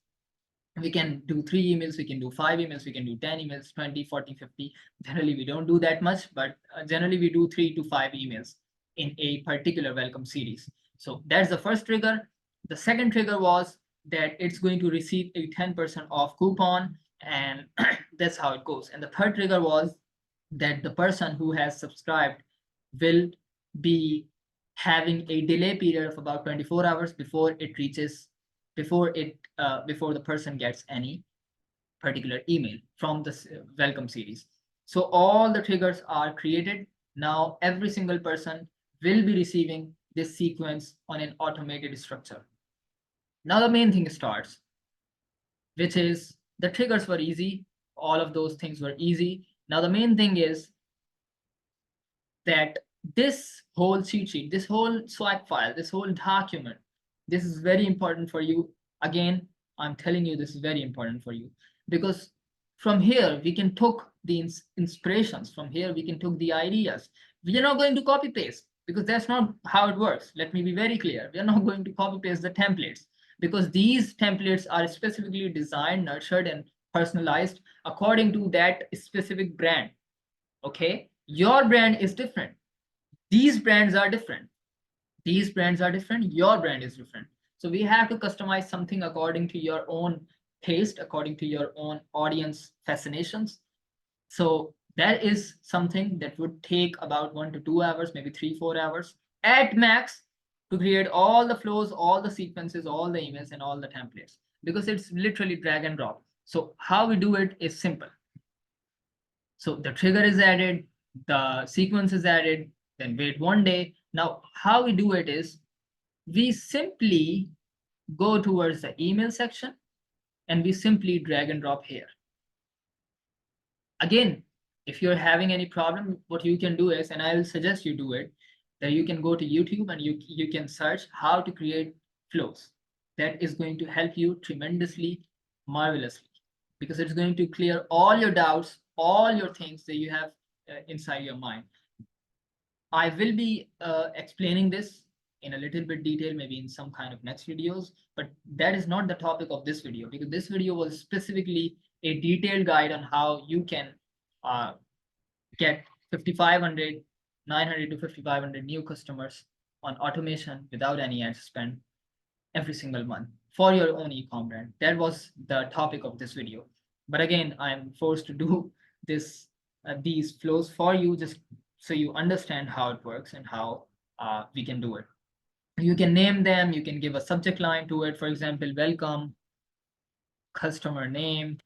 We can do 3 emails, we can do 5 emails, we can do 10 emails, 20, 40, 50. Generally we don't do that much, but generally we do 3 to 5 emails in a particular welcome series. So that's the first trigger. The second trigger was that it's going to receive a 10% off coupon, and that's how it goes. And the third trigger was that the person who has subscribed will be having a delay period of about 24 hours before it reaches, before the person gets any particular email from the welcome series. So all the triggers are created. Now every single person will be receiving this sequence on an automated structure. Now the main thing starts, which is the triggers were easy. All of those things were easy. Now the main thing is that this whole cheat sheet, this whole swag file, this whole document, this is very important for you. Again, I'm telling you, this is very important for you, because from here we can take the inspirations, from here we can take the ideas. We are not going to copy paste, because that's not how it works. Let me be very clear. We are not going to copy paste the templates, because these templates are specifically designed, nurtured, and personalized according to that specific brand. Okay, your brand is different, these brands are different, these brands are different, your brand is different. So we have to customize something according to your own taste, according to your own audience fascinations. So that is something that would take about 1 to 2 hours, maybe 3-4 hours at max, to create all the flows, all the sequences, all the emails, and all the templates, because it's literally drag and drop. So how we do it is simple. So the trigger is added, the sequence is added, then wait 1 day. Now, how we do it is we simply go towards the email section and we simply drag and drop here. Again, if you're having any problem, what you can do is, and I will suggest you do it, that you can go to YouTube and you can search how to create flows. That is going to help you tremendously, marvelously, because it's going to clear all your doubts, all your things that you have inside your mind. I will be explaining this in a little bit detail, maybe in some kind of next videos, but that is not the topic of this video, because this video was specifically a detailed guide on how you can uh, get 5,500, 900 to 5,500 new customers on automation without any ad spend every single month for your own e-com brand. That was the topic of this video. But again, I'm forced to do this these flows for you, just so you understand how it works and how we can do it. You can name them, you can give a subject line to it. For example, welcome, customer name,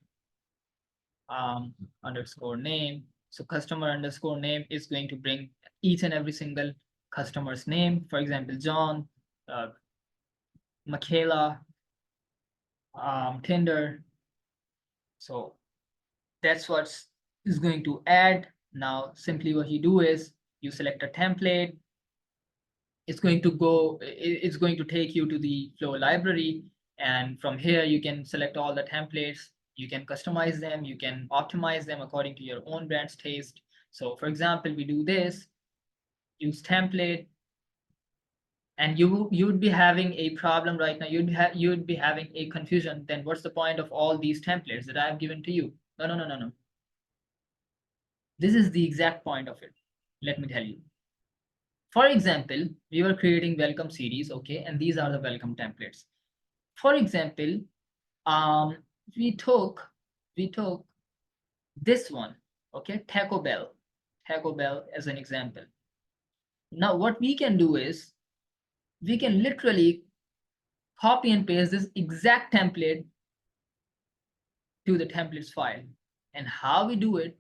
underscore name. So customer underscore name is going to bring each and every single customer's name. For example, John, Michaela, Tinder. So that's what is going to add. Now, simply what you do is you select a template. It's going to take you to the flow library. And from here, you can select all the templates. You can customize them. You can optimize them according to your own brand's taste. So for example, we do this, use template, and you would be having a problem right now. You'd be having a confusion. Then what's the point of all these templates that I have given to you? No. This is the exact point of it. Let me tell you. For example, we were creating welcome series, okay, and these are the welcome templates. For example, we took this one, okay, Taco Bell as an example. Now, what we can do is we can literally copy and paste this exact template to the templates file. And how we do it,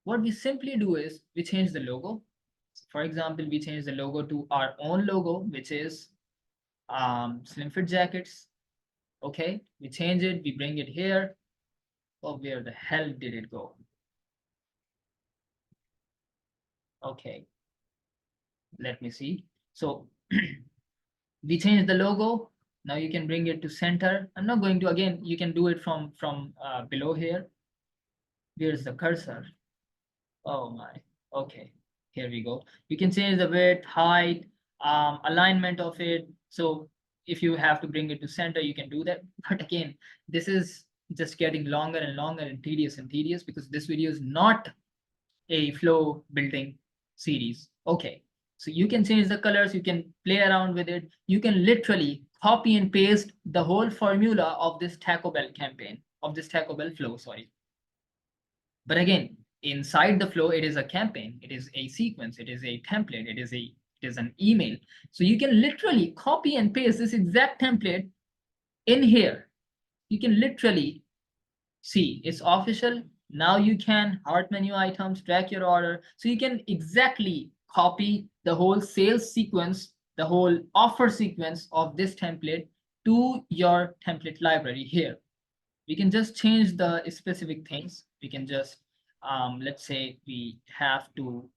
what we simply do is we change the logo. For example, we change the logo to our own logo, which is Slim Fit Jackets. Okay, we change it, we bring it here. Oh, where the hell did it go? Okay, let me see. So we change the logo. Now you can bring it to center. I'm not going to, again, you can do it from below here. Where's the cursor? Oh my, okay, here we go. You can change the width, height, alignment of it. So if you have to bring it to center, you can do that. But again, this is just getting longer and longer and tedious because this video is not a flow building series. Okay, so you can change the colors, you can play around with it. You can literally copy and paste the whole formula of this Taco Bell campaign, of this Taco Bell flow, sorry. But again, inside the flow, it is a campaign, it is a sequence, it is a template, it is an email. So you can literally copy and paste this exact template in here. You can literally see it's official. Now you can heart menu items, track your order. So you can exactly copy the whole sales sequence, the whole offer sequence of this template to your template library here. We can just change the specific things. We can just, let's say we have to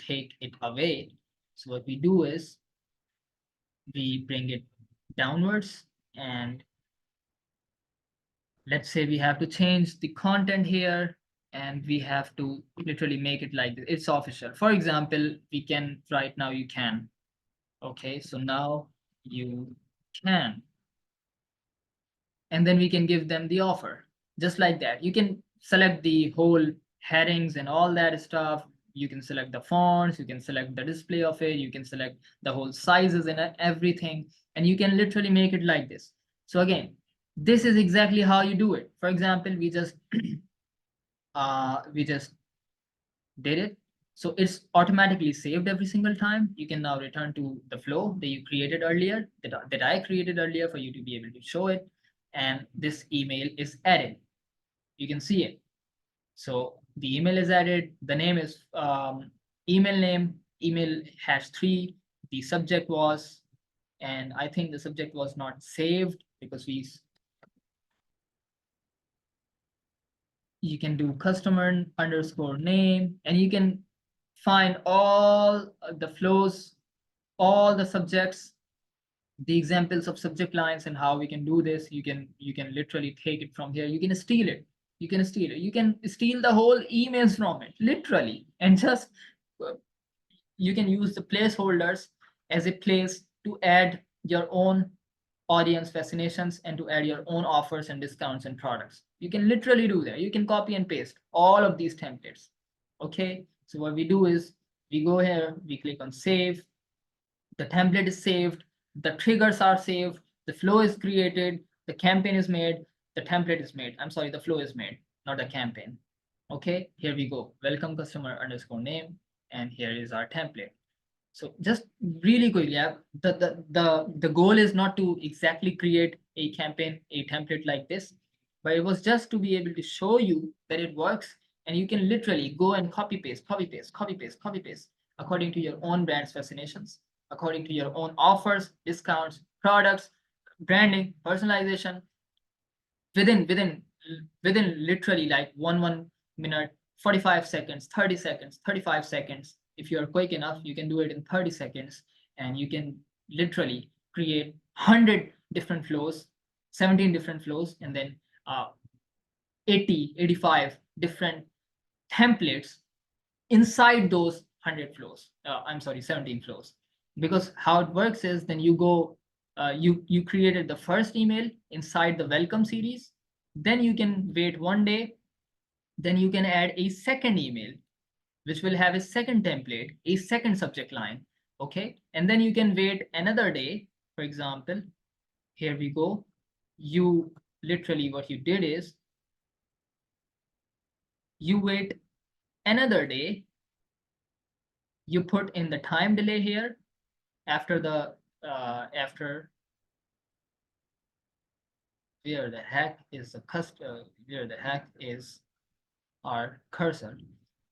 take it away. So what we do is we bring it downwards, and let's say we have to change the content here, and we have to literally make it like this. It's official. For example, we can right now, you can. Okay, so now you can. And then we can give them the offer just like that. You can select the whole headings and all that stuff. You can select the fonts, you can select the display of it, you can select the whole sizes and everything, and you can literally make it like this. So again, this is exactly how you do it. For example, we just did it. So it's automatically saved every single time. You can now return to the flow that you created earlier, that I created earlier for you to be able to show it. And this email is added. You can see it. So the email is added. The name is email name. Email has 3. The subject was, and I think the subject was not saved because we You can do customer underscore name, and you can find all the flows, all the subjects, the examples of subject lines, and how we can do this. You can literally take it from here. You can steal it. You can steal the whole emails from it, literally, and just you can use the placeholders as a place to add your own audience fascinations and to add your own offers and discounts and products. You can literally do that. You can copy and paste all of these templates. Okay, so what we do is we go here, we click on save. The template is saved, the triggers are saved, the flow is created, the campaign is made, the template is made. I'm sorry, the flow is made, not the campaign. Okay, here we go. Welcome customer underscore name, and here is our template. So just really quickly, yeah, the goal is not to exactly create a campaign, a template like this, but it was just to be able to show you that it works, and you can literally go and copy paste, copy paste, copy paste, copy paste according to your own brand's fascinations, according to your own offers, discounts, products, branding, personalization, within literally like 1 minute, 45 seconds, 30 seconds, 35 seconds. If you're quick enough, you can do it in 30 seconds, and you can literally create 100 different flows, 17 different flows, and then 85 different templates inside those 100 flows. I'm sorry, 17 flows. Because how it works is, then you go, you created the first email inside the welcome series, then you can wait 1 day, then you can add a second email, which will have a second template, a second subject line. Okay, and then you can wait another day. For example, here we go. You literally, what you did is you wait another day, you put in the time delay here after the after where the heck is the where the heck is our cursor.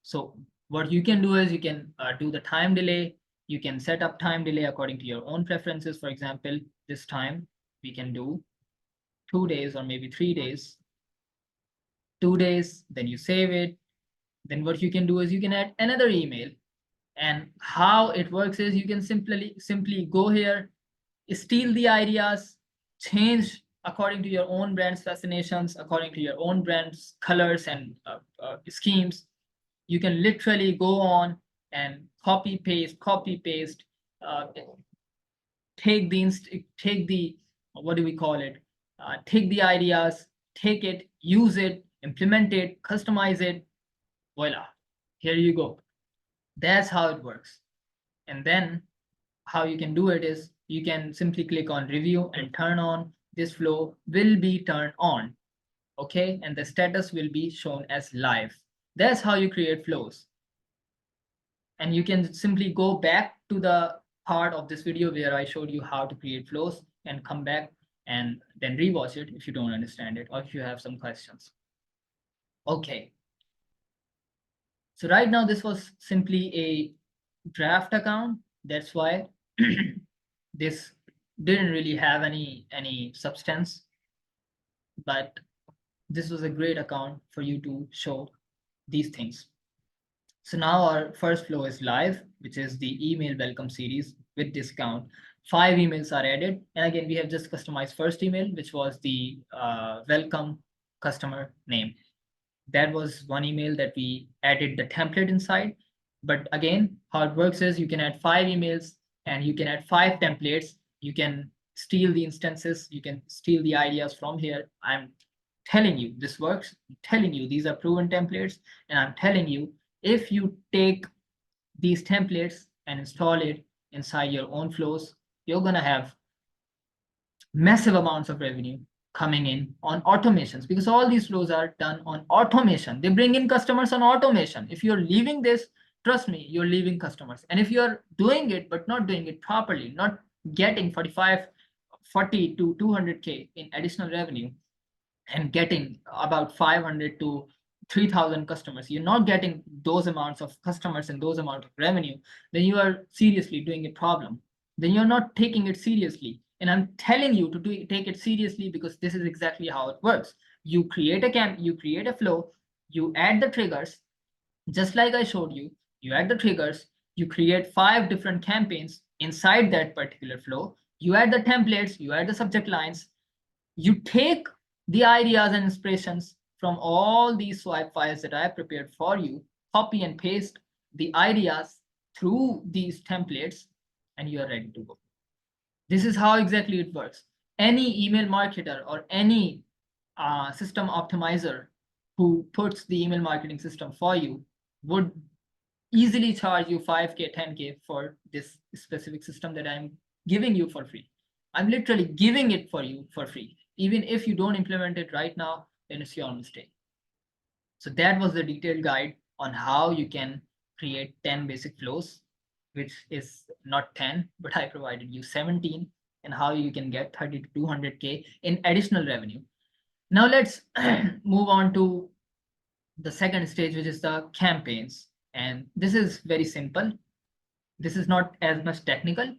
So what you can do is you can do the time delay. You can set up time delay according to your own preferences. For example, this time we can do 2 days or maybe 3 days. 2 days, then you save it. Then what you can do is you can add another email. And how it works is you can simply go here, steal the ideas, change according to your own brand's fascinations, according to your own brand's colors and schemes. You can literally go on and copy paste, uh, take the what do we call it? Take the ideas, take it, use it, implement it, customize it. Voila, here you go. That's how it works. And then how you can do it is you can simply click on review and turn on. This flow will be turned on. Okay, and the status will be shown as live. That's how you create flows. And you can simply go back to the part of this video where I showed you how to create flows and come back and then rewatch it if you don't understand it or if you have some questions. Okay. So right now this was simply a draft account. That's why this didn't really have any substance, but this was a great account for you to show these things. So now our first flow is live, which is the email welcome series with discount. 5 emails are added. And again, we have just customized first email, which was the welcome customer name. That was one email that we added the template inside. But again, how it works is you can add 5 emails and you can add 5 templates. You can steal the instances. You can steal the ideas from here. I'm telling you this works. I'm telling you these are proven templates. And I'm telling you, if you take these templates and install it inside your own flows, you're going to have massive amounts of revenue coming in on automations, because all these flows are done on automation. They bring in customers on automation. If you're leaving this, trust me, you're leaving customers. And if you're doing it but not doing it properly, not getting 40 to 200K in additional revenue and getting about 500 to 3,000 customers, you're not getting those amounts of customers and those amount of revenue, then you are seriously doing a problem. Then you're not taking it seriously. And I'm telling you to take it seriously, because this is exactly how it works. You create a flow, You add the triggers, just like I showed you. You add the triggers, you create 5 different campaigns inside that particular flow. You add the templates, you add the subject lines, you take the ideas and inspirations from all these swipe files that I prepared for you, copy and paste the ideas through these templates, and you are ready to go. This is how exactly it works. Any email marketer or any system optimizer who puts the email marketing system for you would easily charge you 5K, 10K for this specific system that I'm giving you for free. I'm literally giving it for you for free. Even if you don't implement it right now, then it's your mistake. So that was the detailed guide on how you can create 10 basic flows, which is not 10, but I provided you 17, and how you can get 30 to 200K in additional revenue. Now let's move on to the second stage, which is the campaigns. And this is very simple. This is not as much technical,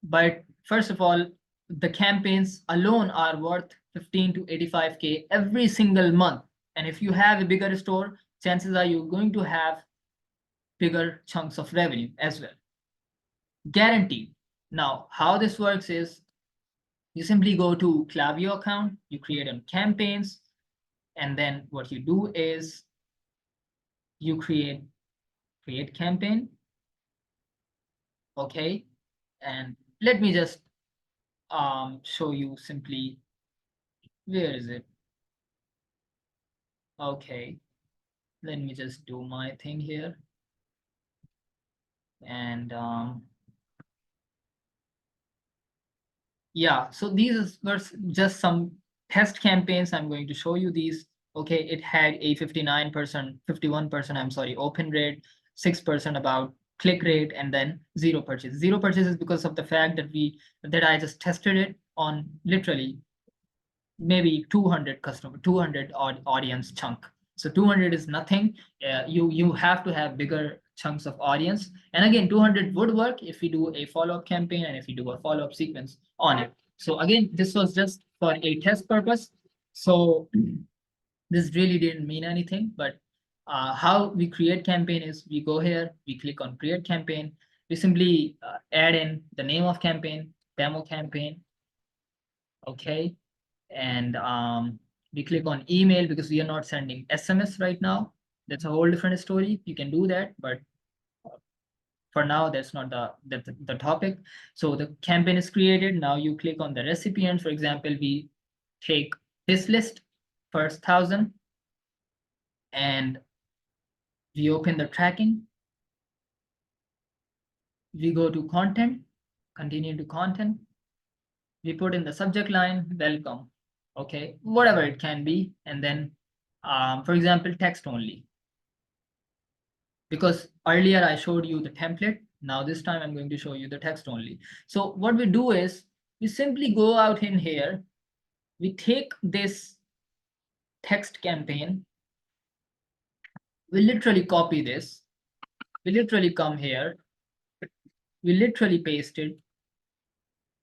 but first of all, the campaigns alone are worth 15 to 85K every single month. And if you have a bigger store, chances are you're going to have bigger chunks of revenue as well. Guaranteed. Now, how this works is you simply go to Klaviyo account, you create a campaigns, and then what you do is you create campaign. Okay, and let me just show you simply, where is it? Okay, let me just do my thing here, and yeah, so these were just some test campaigns. I'm going to show you these. Okay, it had a 59%, 51%, I'm sorry, open rate, 6% about click rate, and then zero purchase. Zero purchase is because of the fact that I just tested it on literally maybe 200 customer, 200 audience chunk. So 200 is nothing. You have to have bigger chunks of audience. And again, 200 would work if we do a follow-up campaign and if we do a follow-up sequence on it. So again, this was just for a test purpose. So this really didn't mean anything, but how we create campaign is we go here, we click on create campaign. We simply add in the name of campaign, demo campaign. Okay, and we click on email because we are not sending SMS right now. That's a whole different story. You can do that, but for now, that's not the topic. So the campaign is created. Now you click on the recipient. For example, we take this list, first 1,000, and we open the tracking. We go to content, continue to content. We put in the subject line, welcome. Okay, whatever it can be. And then, for example, text only. Because earlier I showed you the template. Now this time I'm going to show you the text only. So what we do is we simply go out in here. We take this text campaign. We literally copy this. We literally come here. We literally paste it.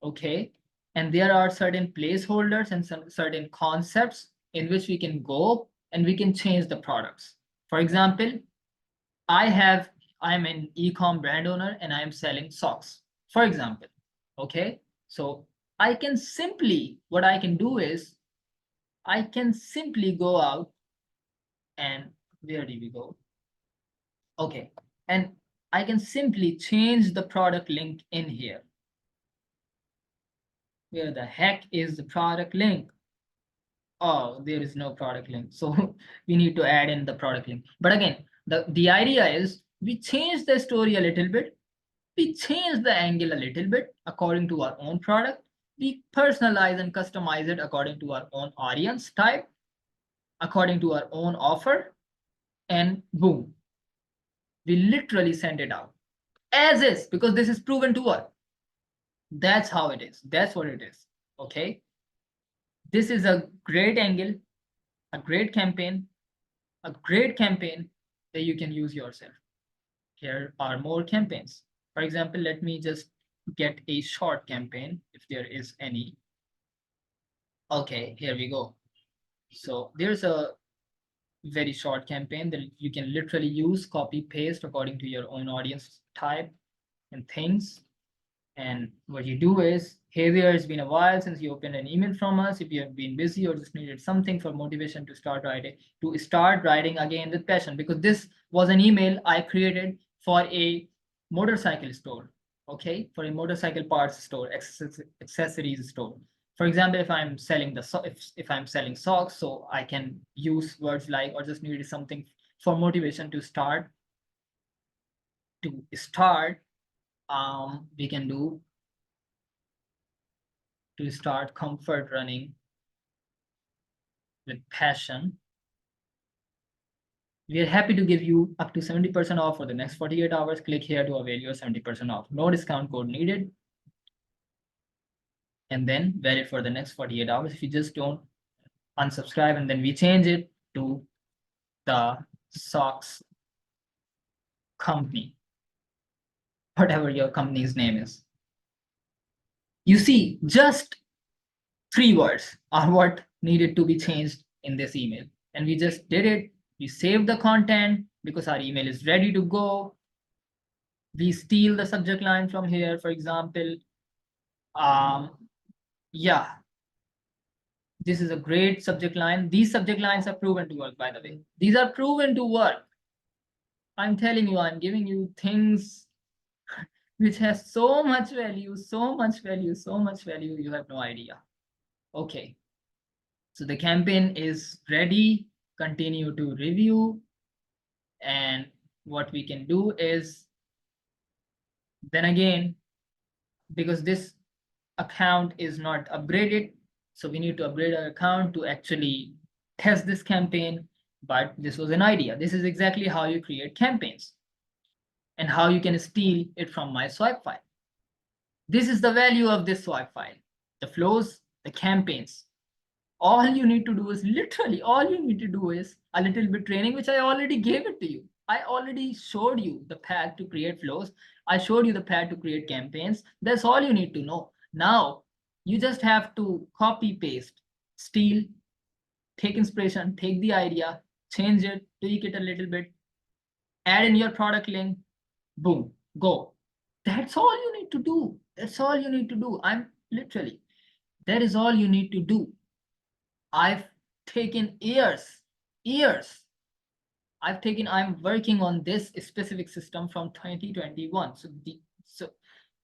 Okay. And there are certain placeholders and some certain concepts in which we can go and we can change the products. For example, I'm an ECOM brand owner and I am selling socks, for example. Okay. So I can simply, what I can do is I can simply go out and where do we go? Okay. And I can simply change the product link in here. Where the heck is the product link? Oh, there is no product link. So we need to add in the product link. But again, the idea is we change the story a little bit. We change the angle a little bit according to our own product. We personalize and customize it according to our own audience type, according to our own offer, and boom, we literally send it out as is, because this is proven to work. That's how it is. That's what it is. Okay. This is a great angle, a great campaign that you can use yourself. Here are more campaigns. For example, let me just get a short campaign if there is any. Okay, here we go. So there's a very short campaign that you can literally use, copy, paste according to your own audience type and things. And what you do is, hey there, it's been a while since you opened an email from us. If you have been busy or just needed something for motivation to start writing again with passion, because this was an email I created for a motorcycle store, okay, for a motorcycle parts store, accessories store. For example, if I'm selling if I'm selling socks, so I can use words like, or just needed something for motivation to start. We can do to start comfort running with passion. We are happy to give you up to 70% off for the next 48 hours. Click here to avail your 70% off. No discount code needed. And then valid for the next 48 hours. If you just don't unsubscribe, and then we change it to the socks company, whatever your company's name is. You see, just 3 words are what needed to be changed in this email. And we just did it. We saved the content because our email is ready to go. We steal the subject line from here, for example. Yeah, this is a great subject line. These subject lines are proven to work, by the way. These are proven to work. I'm telling you, I'm giving you things which has so much value, so much value, so much value, you have no idea. Okay, so the campaign is ready. Continue to review. And what we can do is, then again, because this account is not upgraded, so we need to upgrade our account to actually test this campaign. But this was an idea. This is exactly how you create campaigns and how you can steal it from my swag file. This is the value of this swag file: the flows, the campaigns. All you need to do is, literally all you need to do is a little bit training, which I already gave it to you. I already showed you the path to create flows. I showed you the path to create campaigns. That's all you need to know. Now you just have to copy, paste, steal, take inspiration, take the idea, change it, tweak it a little bit, add in your product link, boom, go. That's all you need to do. That's all you need to do. That is all you need to do. I've taken years. I'm working on this specific system from 2021. So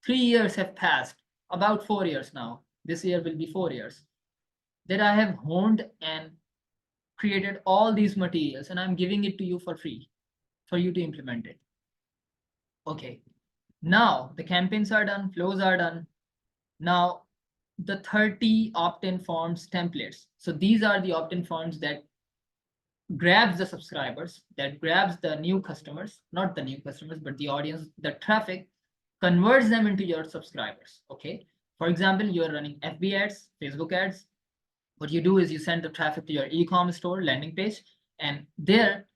3 years have passed, about 4 years now. This year will be 4 years that I have honed and created all these materials, and I'm giving it to you for free for you to implement it. Okay, now the campaigns are done, flows are done. Now the 30 opt-in forms templates. So these are the opt-in forms that grabs the subscribers, that grabs the new customers, not the new customers, but the audience, the traffic, converts them into your subscribers. Okay, for example, you are running FB ads, Facebook ads. What you do is you send the traffic to your e-com store landing page, and there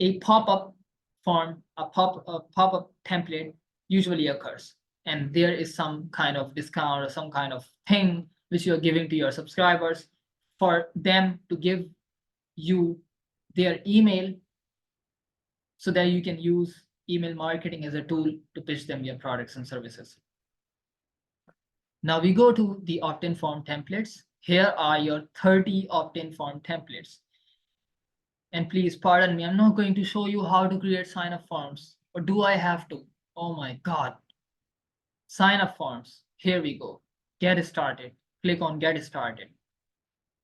a pop-up form, a pop-up template usually occurs, and there is some kind of discount or some kind of thing which you are giving to your subscribers for them to give you their email, so that you can use email marketing as a tool to pitch them your products and services. Now we go to the opt-in form templates. Here are your 30 opt-in form templates. And please pardon me, I'm not going to show you how to create sign-up forms. Or do I have to? Oh my God. Sign-up forms. Here we go. Get started. Click on get started.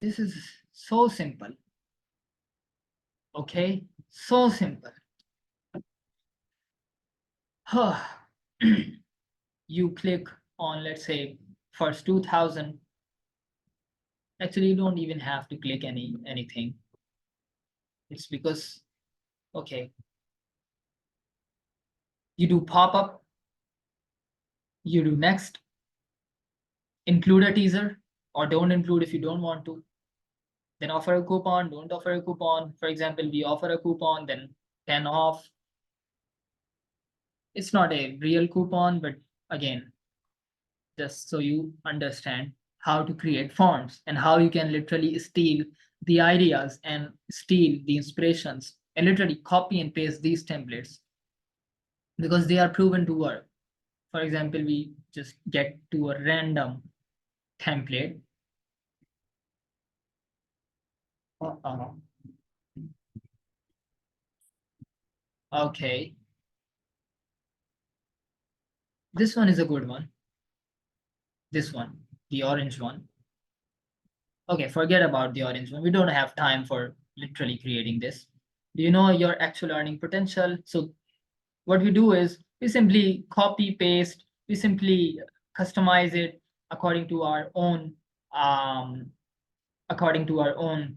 This is so simple. Okay, so simple. You click on, let's say, first 2000. Actually, you don't even have to click anything. It's because, okay, you do pop-up, you do next, include a teaser, or don't include if you don't want to. Then offer a coupon, don't offer a coupon. For example, we offer a coupon, then 10 off. It's not a real coupon, but again, just so you understand how to create forms and how you can literally steal the ideas and steal the inspirations and literally copy and paste these templates because they are proven to work. For example, we just get to a random template. Okay. This one is a good one. This one, the orange one. Okay, forget about the orange one. We don't have time for literally creating this. Do you know your actual earning potential? So what we do is we simply copy paste, we simply customize it according to our own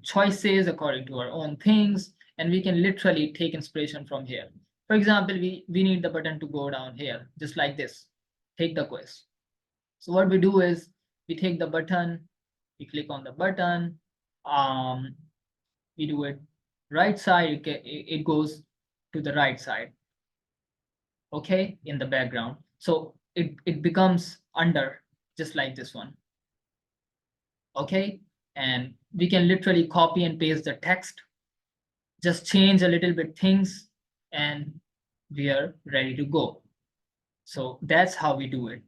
choices, according to our own things, and we can literally take inspiration from here. For example, we need the button to go down here, just like this. Take the quiz. So what we do is we take the button, we click on the button, we do it right side, it goes to the right side, okay, in the background. So it becomes under, just like this one, okay? And we can literally copy and paste the text, just change a little bit things, and we are ready to go. So that's how we do it.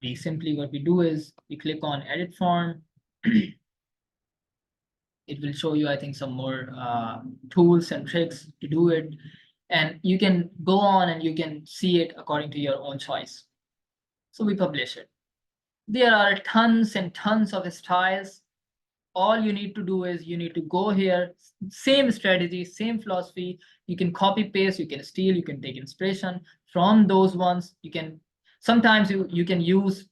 We simply, what we do is we click on edit form. It will show you, I think, some more tools and tricks to do it. And you can go on and you can see it according to your own choice. So we publish it. There are tons and tons of styles. All you need to do is you need to go here, same strategy, same philosophy. You can copy paste, you can steal, you can take inspiration from those ones. You can sometimes you can use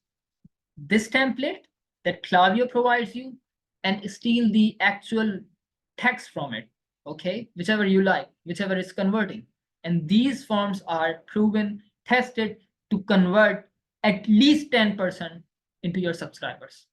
this template that Klaviyo provides you and steal the actual text from it, okay? Whichever you like, whichever is converting. And these forms are proven, tested to convert at least 10% into your subscribers.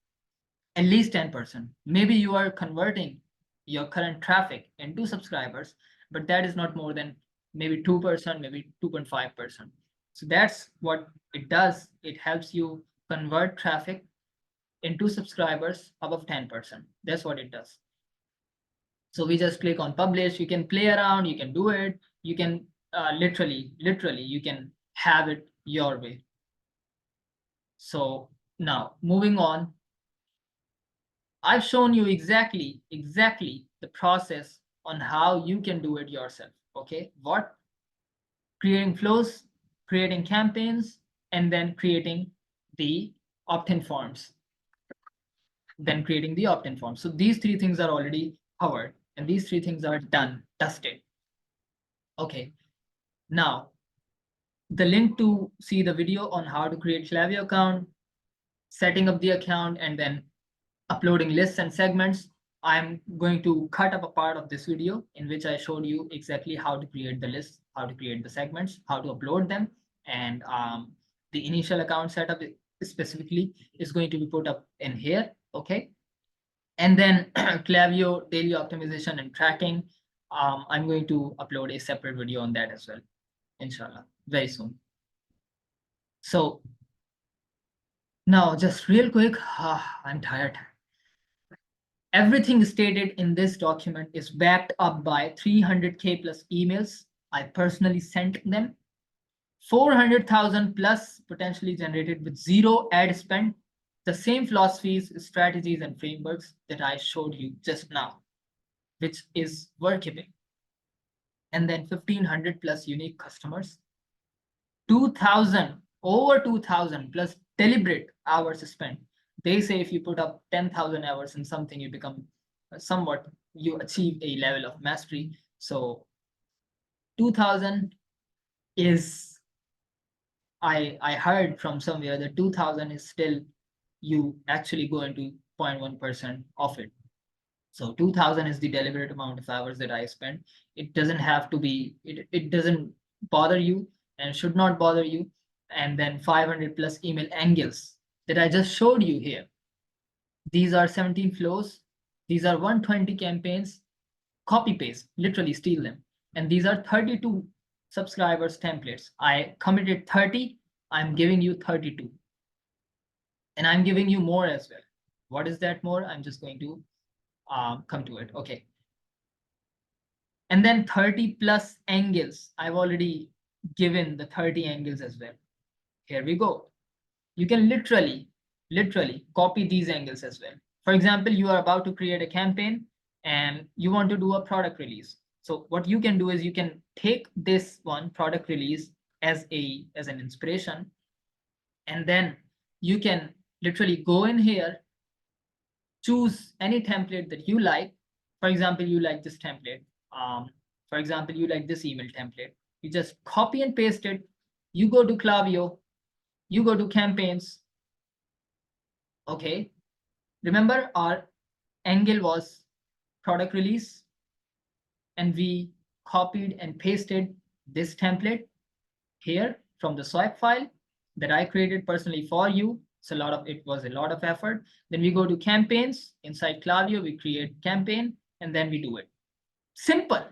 At least 10%. Maybe you are converting your current traffic into subscribers, but that is not more than maybe 2%, maybe 2.5%. So that's what it does. It helps you convert traffic into subscribers above 10%. That's what it does. So we just click on publish. You can play around, you can do it. You can literally, you can have it your way. So now moving on, I've shown you exactly the process on how you can do it yourself. Okay, what? Creating flows, creating campaigns, and then creating the opt-in forms. So these three things are already covered, and these three things are done, dusted. Okay, now the link to see the video on how to create Klaviyo account, setting up the account, and then uploading lists and segments. I'm going to cut up a part of this video in which I showed you exactly how to create the lists, how to create the segments, how to upload them, and the initial account setup specifically is going to be put up in here, okay? And then Klaviyo daily optimization and tracking, I'm going to upload a separate video on that as well, inshallah, very soon. So now just real quick, I'm tired. Everything stated in this document is backed up by 300K plus emails. I personally sent them. 400,000 plus potentially generated with zero ad spend. The same philosophies, strategies, and frameworks that I showed you just now, which is workable. And then 1,500 plus unique customers. 2,000, over 2,000 plus deliberate hours spent. They say if you put up 10,000 hours in something, you become somewhat, you achieve a level of mastery. So 2,000 is, I heard from somewhere that 2,000 is still, you actually go into 0.1% of it. So 2,000 is the deliberate amount of hours that I spent. It doesn't have to be, it doesn't bother you and should not bother you. And then 500 plus email angles that I just showed you here. These are 17 flows. These are 120 campaigns. Copy paste, literally steal them. And these are 32 subscribers templates. I committed 30. I'm giving you 32. And I'm giving you more as well. What is that more? I'm just going to come to it. Okay. And then 30 plus angles. I've already given the 30 angles as well. Here we go. You can literally copy these angles as well. For example, you are about to create a campaign and you want to do a product release. So what you can do is you can take this one product release as an inspiration, and then you can literally go in here, choose any template that you like. For example, you like this template. For example, you like this email template. You just copy and paste it. You go to Klaviyo, you go to campaigns. Okay. Remember, our angle was product release, and we copied and pasted this template here from the swap file that I created personally for you. So it was a lot of effort. Then we go to campaigns inside Klaviyo, we create campaign, and then we do it. Simple.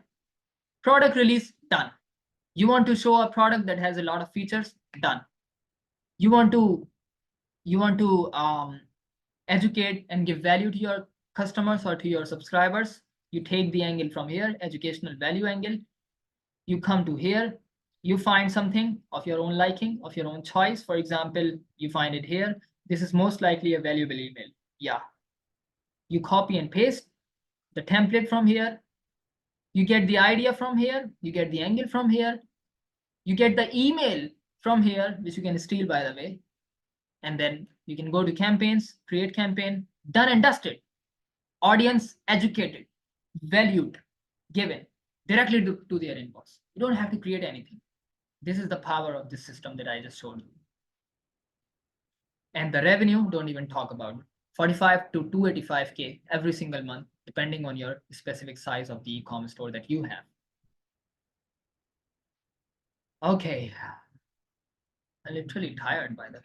Product release, done. You want to show a product that has a lot of features, done. You want to educate and give value to your customers or to your subscribers. You take the angle from here, educational value angle. You come to here, you find something of your own liking, of your own choice. For example, you find it here. This is most likely a valuable email. Yeah. You copy and paste the template from here. You get the idea from here. You get the angle from here. You get the email from here, which you can steal, by the way. And then you can go to campaigns, create campaign, done and dusted. Audience educated, valued, given directly to their inbox. You don't have to create anything. This is the power of this system that I just showed you. And the revenue, don't even talk about it. 45 to 285K every single month, depending on your specific size of the e-commerce store that you have. Okay. I'm literally tired, by the way.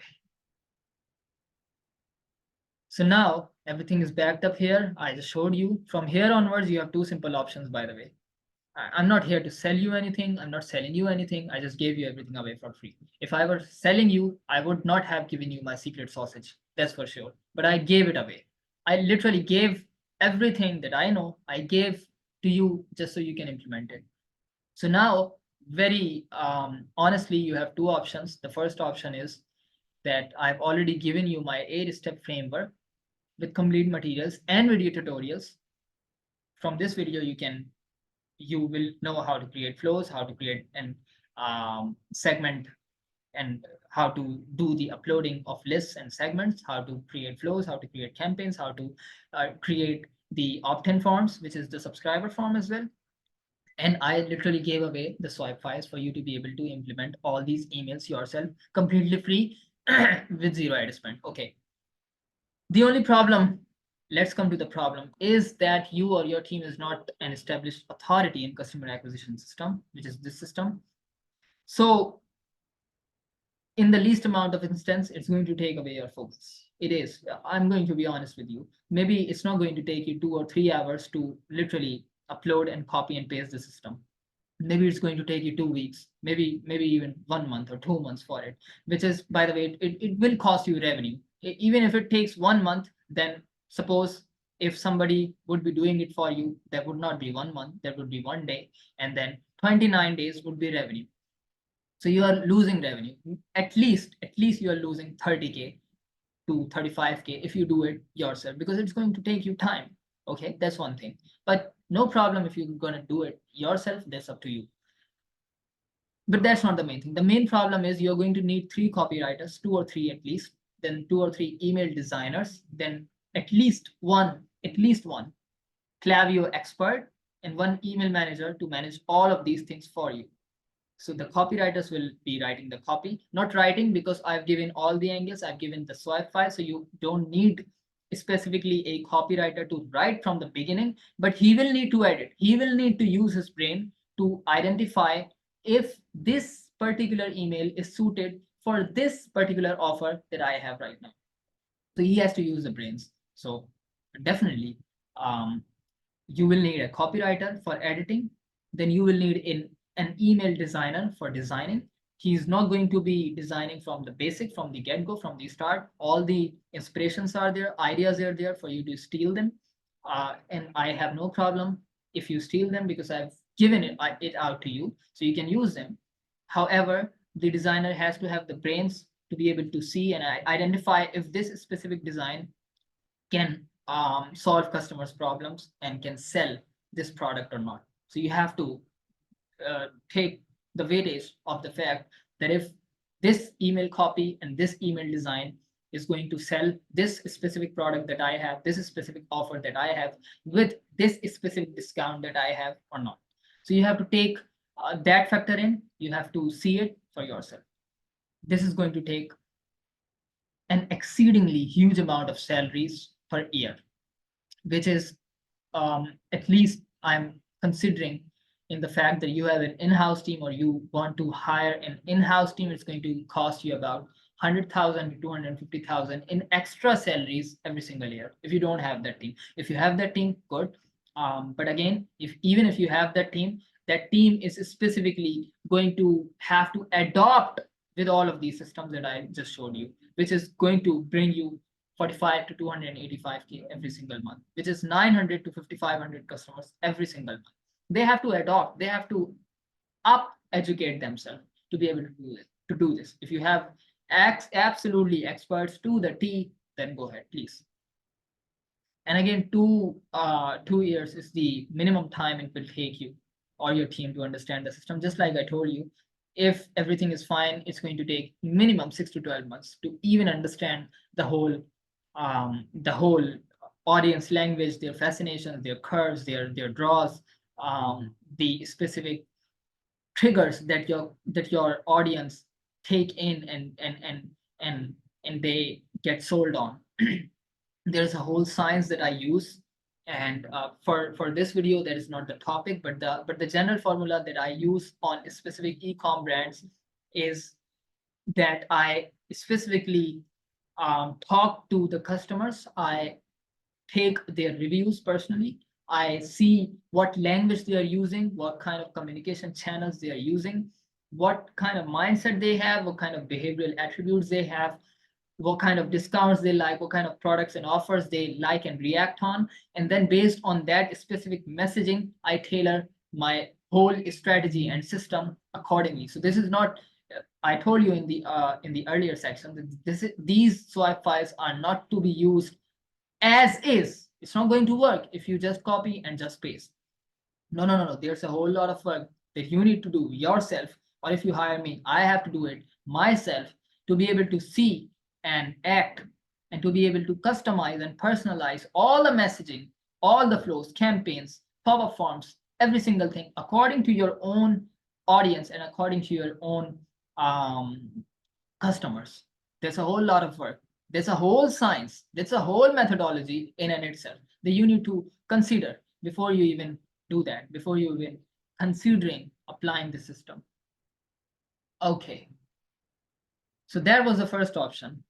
So now everything is backed up here. I just showed you. From here onwards, you have two simple options, by the way. I'm not here to sell you anything. I'm not selling you anything. I just gave you everything away for free. If I were selling you, I would not have given you my secret sausage. That's for sure. But I gave it away. I literally gave everything that I know. I gave to you just so you can implement it. So now, very honestly, you have two options. The first option is that I've already given you my 8-step framework with complete materials and video tutorials. From this video, you will know how to create flows, how to create and segment, and how to do the uploading of lists and segments, how to create flows, how to create campaigns, how to create the opt-in forms, which is the subscriber form as well. And I literally gave away the swipe files for you to be able to implement all these emails yourself completely free with zero ad spend. Okay. The only problem, let's come to the problem, is that you or your team is not an established authority in customer acquisition system, which is this system. So in the least amount of instance, it's going to take away your focus. It is. I'm going to be honest with you. Maybe it's not going to take you 2 or 3 hours to literally upload and copy and paste the system. Maybe it's going to take you 2 weeks, maybe even 1 month or 2 months for it, which is, by the way, it will cost you revenue. Even if it takes 1 month, then suppose if somebody would be doing it for you, that would not be 1 month, that would be 1 day, and then 29 days would be revenue. So you are losing revenue. At least you are losing 30K to 35K if you do it yourself, because it's going to take you time. Okay, that's one thing. But no problem if you're going to do it yourself, that's up to you. But that's not the main thing. The main problem is you're going to need 3 copywriters, 2 or 3 at least, then 2 or 3 email designers, then at least one Klaviyo expert, and 1 email manager to manage all of these things for you. So the copywriters will be writing the copy, not writing, because I've given all the angles, I've given the swipe file, so you don't need specifically a copywriter to write from the beginning, but he will need to edit. He will need to use his brain to identify if this particular email is suited for this particular offer that I have right now. So he has to use the brains. So definitely, you will need a copywriter for editing. Then you will need an email designer for designing. He's not going to be designing from the basic, from the get-go, from the start. All the inspirations are there, ideas are there for you to steal them. and I have no problem if you steal them because I've given it out to you, so you can use them. However, the designer has to have the brains to be able to see and identify if this specific design can solve customers' problems and can sell this product or not. So you have to take the weightage of the fact that if this email copy and this email design is going to sell this specific product that I have, this specific offer that I have, with this specific discount that I have or not. So you have to take that factor in, you have to see it for yourself. This is going to take an exceedingly huge amount of salaries per year, which is at least I'm considering in the fact that you have an in-house team or you want to hire an in-house team. It's going to cost you about 100,000 to 250,000 in extra salaries every single year if you don't have that team. If you have that team, good. But again, even if you have that team is specifically going to have to adopt with all of these systems that I just showed you, which is going to bring you 45 to 285K every single month, which is 900 to 5,500 customers every single month. They have to adopt, they have to educate themselves to be able to do this. If you have absolutely experts to the T, then go ahead, please. And again, 2 years is the minimum time it will take you or your team to understand the system. Just like I told you, if everything is fine, it's going to take minimum 6 to 12 months to even understand the whole audience language, their fascinations, their curves, their draws, the specific triggers that your audience take in and they get sold on. There's a whole science that I use, and for this video that is not the topic, but the general formula that I use on specific e-com brands is that I specifically talk to the customers. I take their reviews personally. I see what language they are using, what kind of communication channels they are using, what kind of mindset they have, what kind of behavioral attributes they have, what kind of discounts they like, what kind of products and offers they like and react on. And then based on that specific messaging, I tailor my whole strategy and system accordingly. So this is not, I told you in the earlier section that these swap files are not to be used as is. It's not going to work if you just copy and just paste. No. There's a whole lot of work that you need to do yourself, or if you hire me, I have to do it myself to be able to see and act and to be able to customize and personalize all the messaging, all the flows, campaigns, pop-up forms, every single thing according to your own audience and according to your own customers. There's a whole lot of work. There's a whole science. There's a whole methodology in and itself that you need to consider before you even do that, before you even considering applying the system. Okay. So that was the first option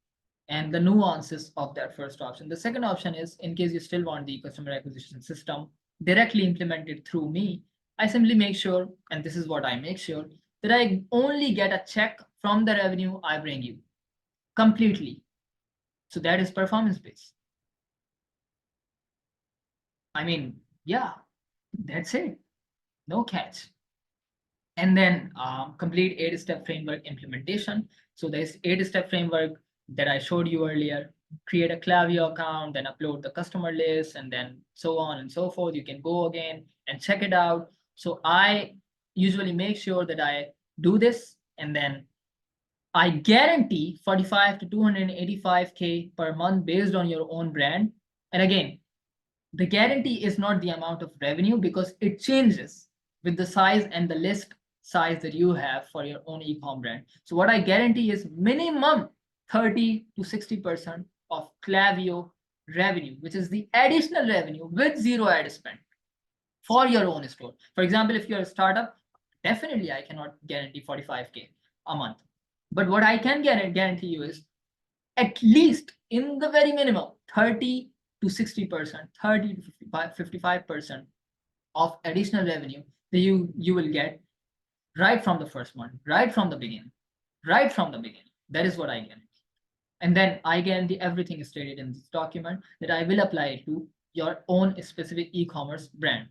and the nuances of that first option. The second option is, in case you still want the customer acquisition system directly implemented through me, I simply make sure, and this is what I make sure, that I only get a check from the revenue I bring you completely. So that is performance-based. I mean, yeah, that's it. No catch. And then complete 8-step framework implementation. So there's 8-step framework that I showed you earlier. Create a Klaviyo account, then upload the customer list, and then so on and so forth. You can go again and check it out. So I usually make sure that I do this, and then I guarantee 45 to 285K per month based on your own brand. And again, the guarantee is not the amount of revenue because it changes with the size and the list size that you have for your own e-com brand. So what I guarantee is minimum 30 to 60% of Klaviyo revenue, which is the additional revenue with zero ad spend for your own store. For example, if you're a startup, definitely I cannot guarantee 45K a month. But what I can guarantee you is at least in the very minimum 30 to 60%, 30 to 55% of additional revenue that you will get right from the first month, right from the beginning. That is what I guarantee. And then I guarantee everything is stated in this document that I will apply it to your own specific e-commerce brand.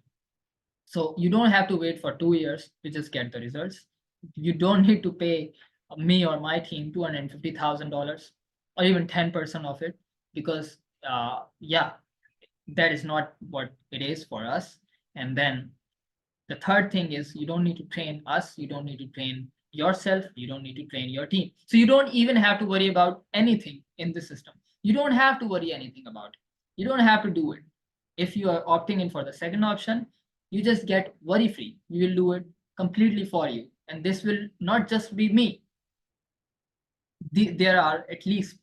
So you don't have to wait for 2 years to just get the results. You don't need to pay me or my team $250,000 or even 10% of it, because yeah, that is not what it is for us. And then the third thing is, you don't need to train us, you don't need to train yourself, you don't need to train your team. So you don't even have to worry about anything in the system. You don't have to worry anything about it. You don't have to do it. If you are opting in for the second option, you just get worry free. We will do it completely for you. And this will not just be me. There are at least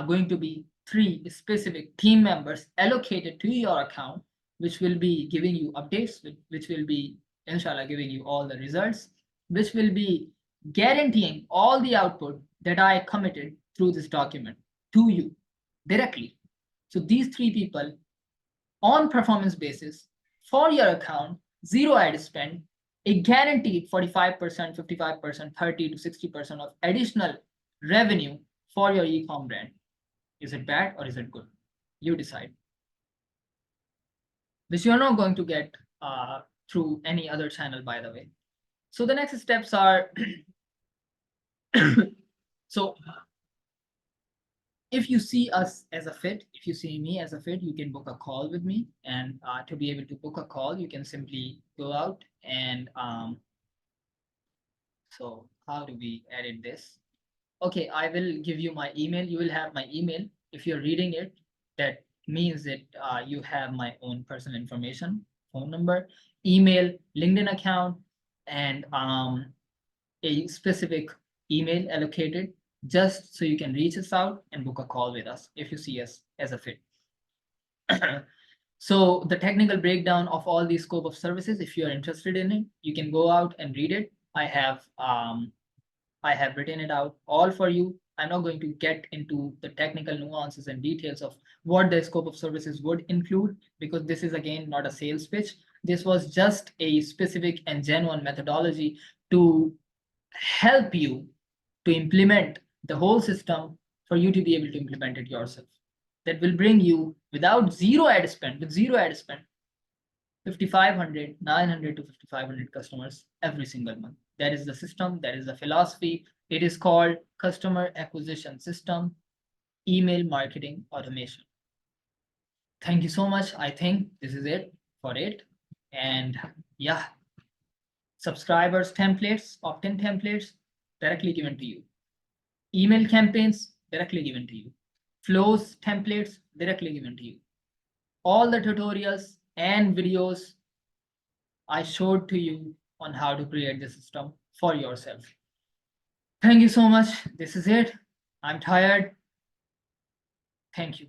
going to be 3 specific team members allocated to your account, which will be giving you updates, which will be, inshallah, giving you all the results, which will be guaranteeing all the output that I committed through this document to you directly. So these 3 people on performance basis for your account, 0 ad spend, a guaranteed 45%, 55%, 30 to 60% of additional revenue for your e-com brand. Is it bad or is it good? You decide. This you're not going to get through any other channel, by the way. So the next steps are, so if you see us as a fit, if you see me as a fit, you can book a call with me. And to be able to book a call, you can simply go out and so how do we edit this? Okay, I will give you my email. You will have my email. If you're reading it, that means that you have my own personal information, phone number, email, LinkedIn account, and a specific email allocated just so you can reach us out and book a call with us if you see us as a fit. So the technical breakdown of all the scope of services, if you are interested in it, you can go out and read it. I have written it out all for you. I'm not going to get into the technical nuances and details of what the scope of services would include, because this is again not a sales pitch. This was just a specific and genuine methodology to help you to implement the whole system for you to be able to implement it yourself. That will bring you, without 0 ad spend, with 0 ad spend, 5,500, 900 to 5,500 customers every single month. That is the system, that is the philosophy. It is called customer acquisition system, email marketing automation. Thank you so much. I think this is it for it. And yeah, subscribers templates, opt-in templates directly given to you. Email campaigns directly given to you. Flows templates directly given to you. All the tutorials and videos I showed to you on how to create the system for yourself. Thank you so much. This is it. I'm tired. Thank you.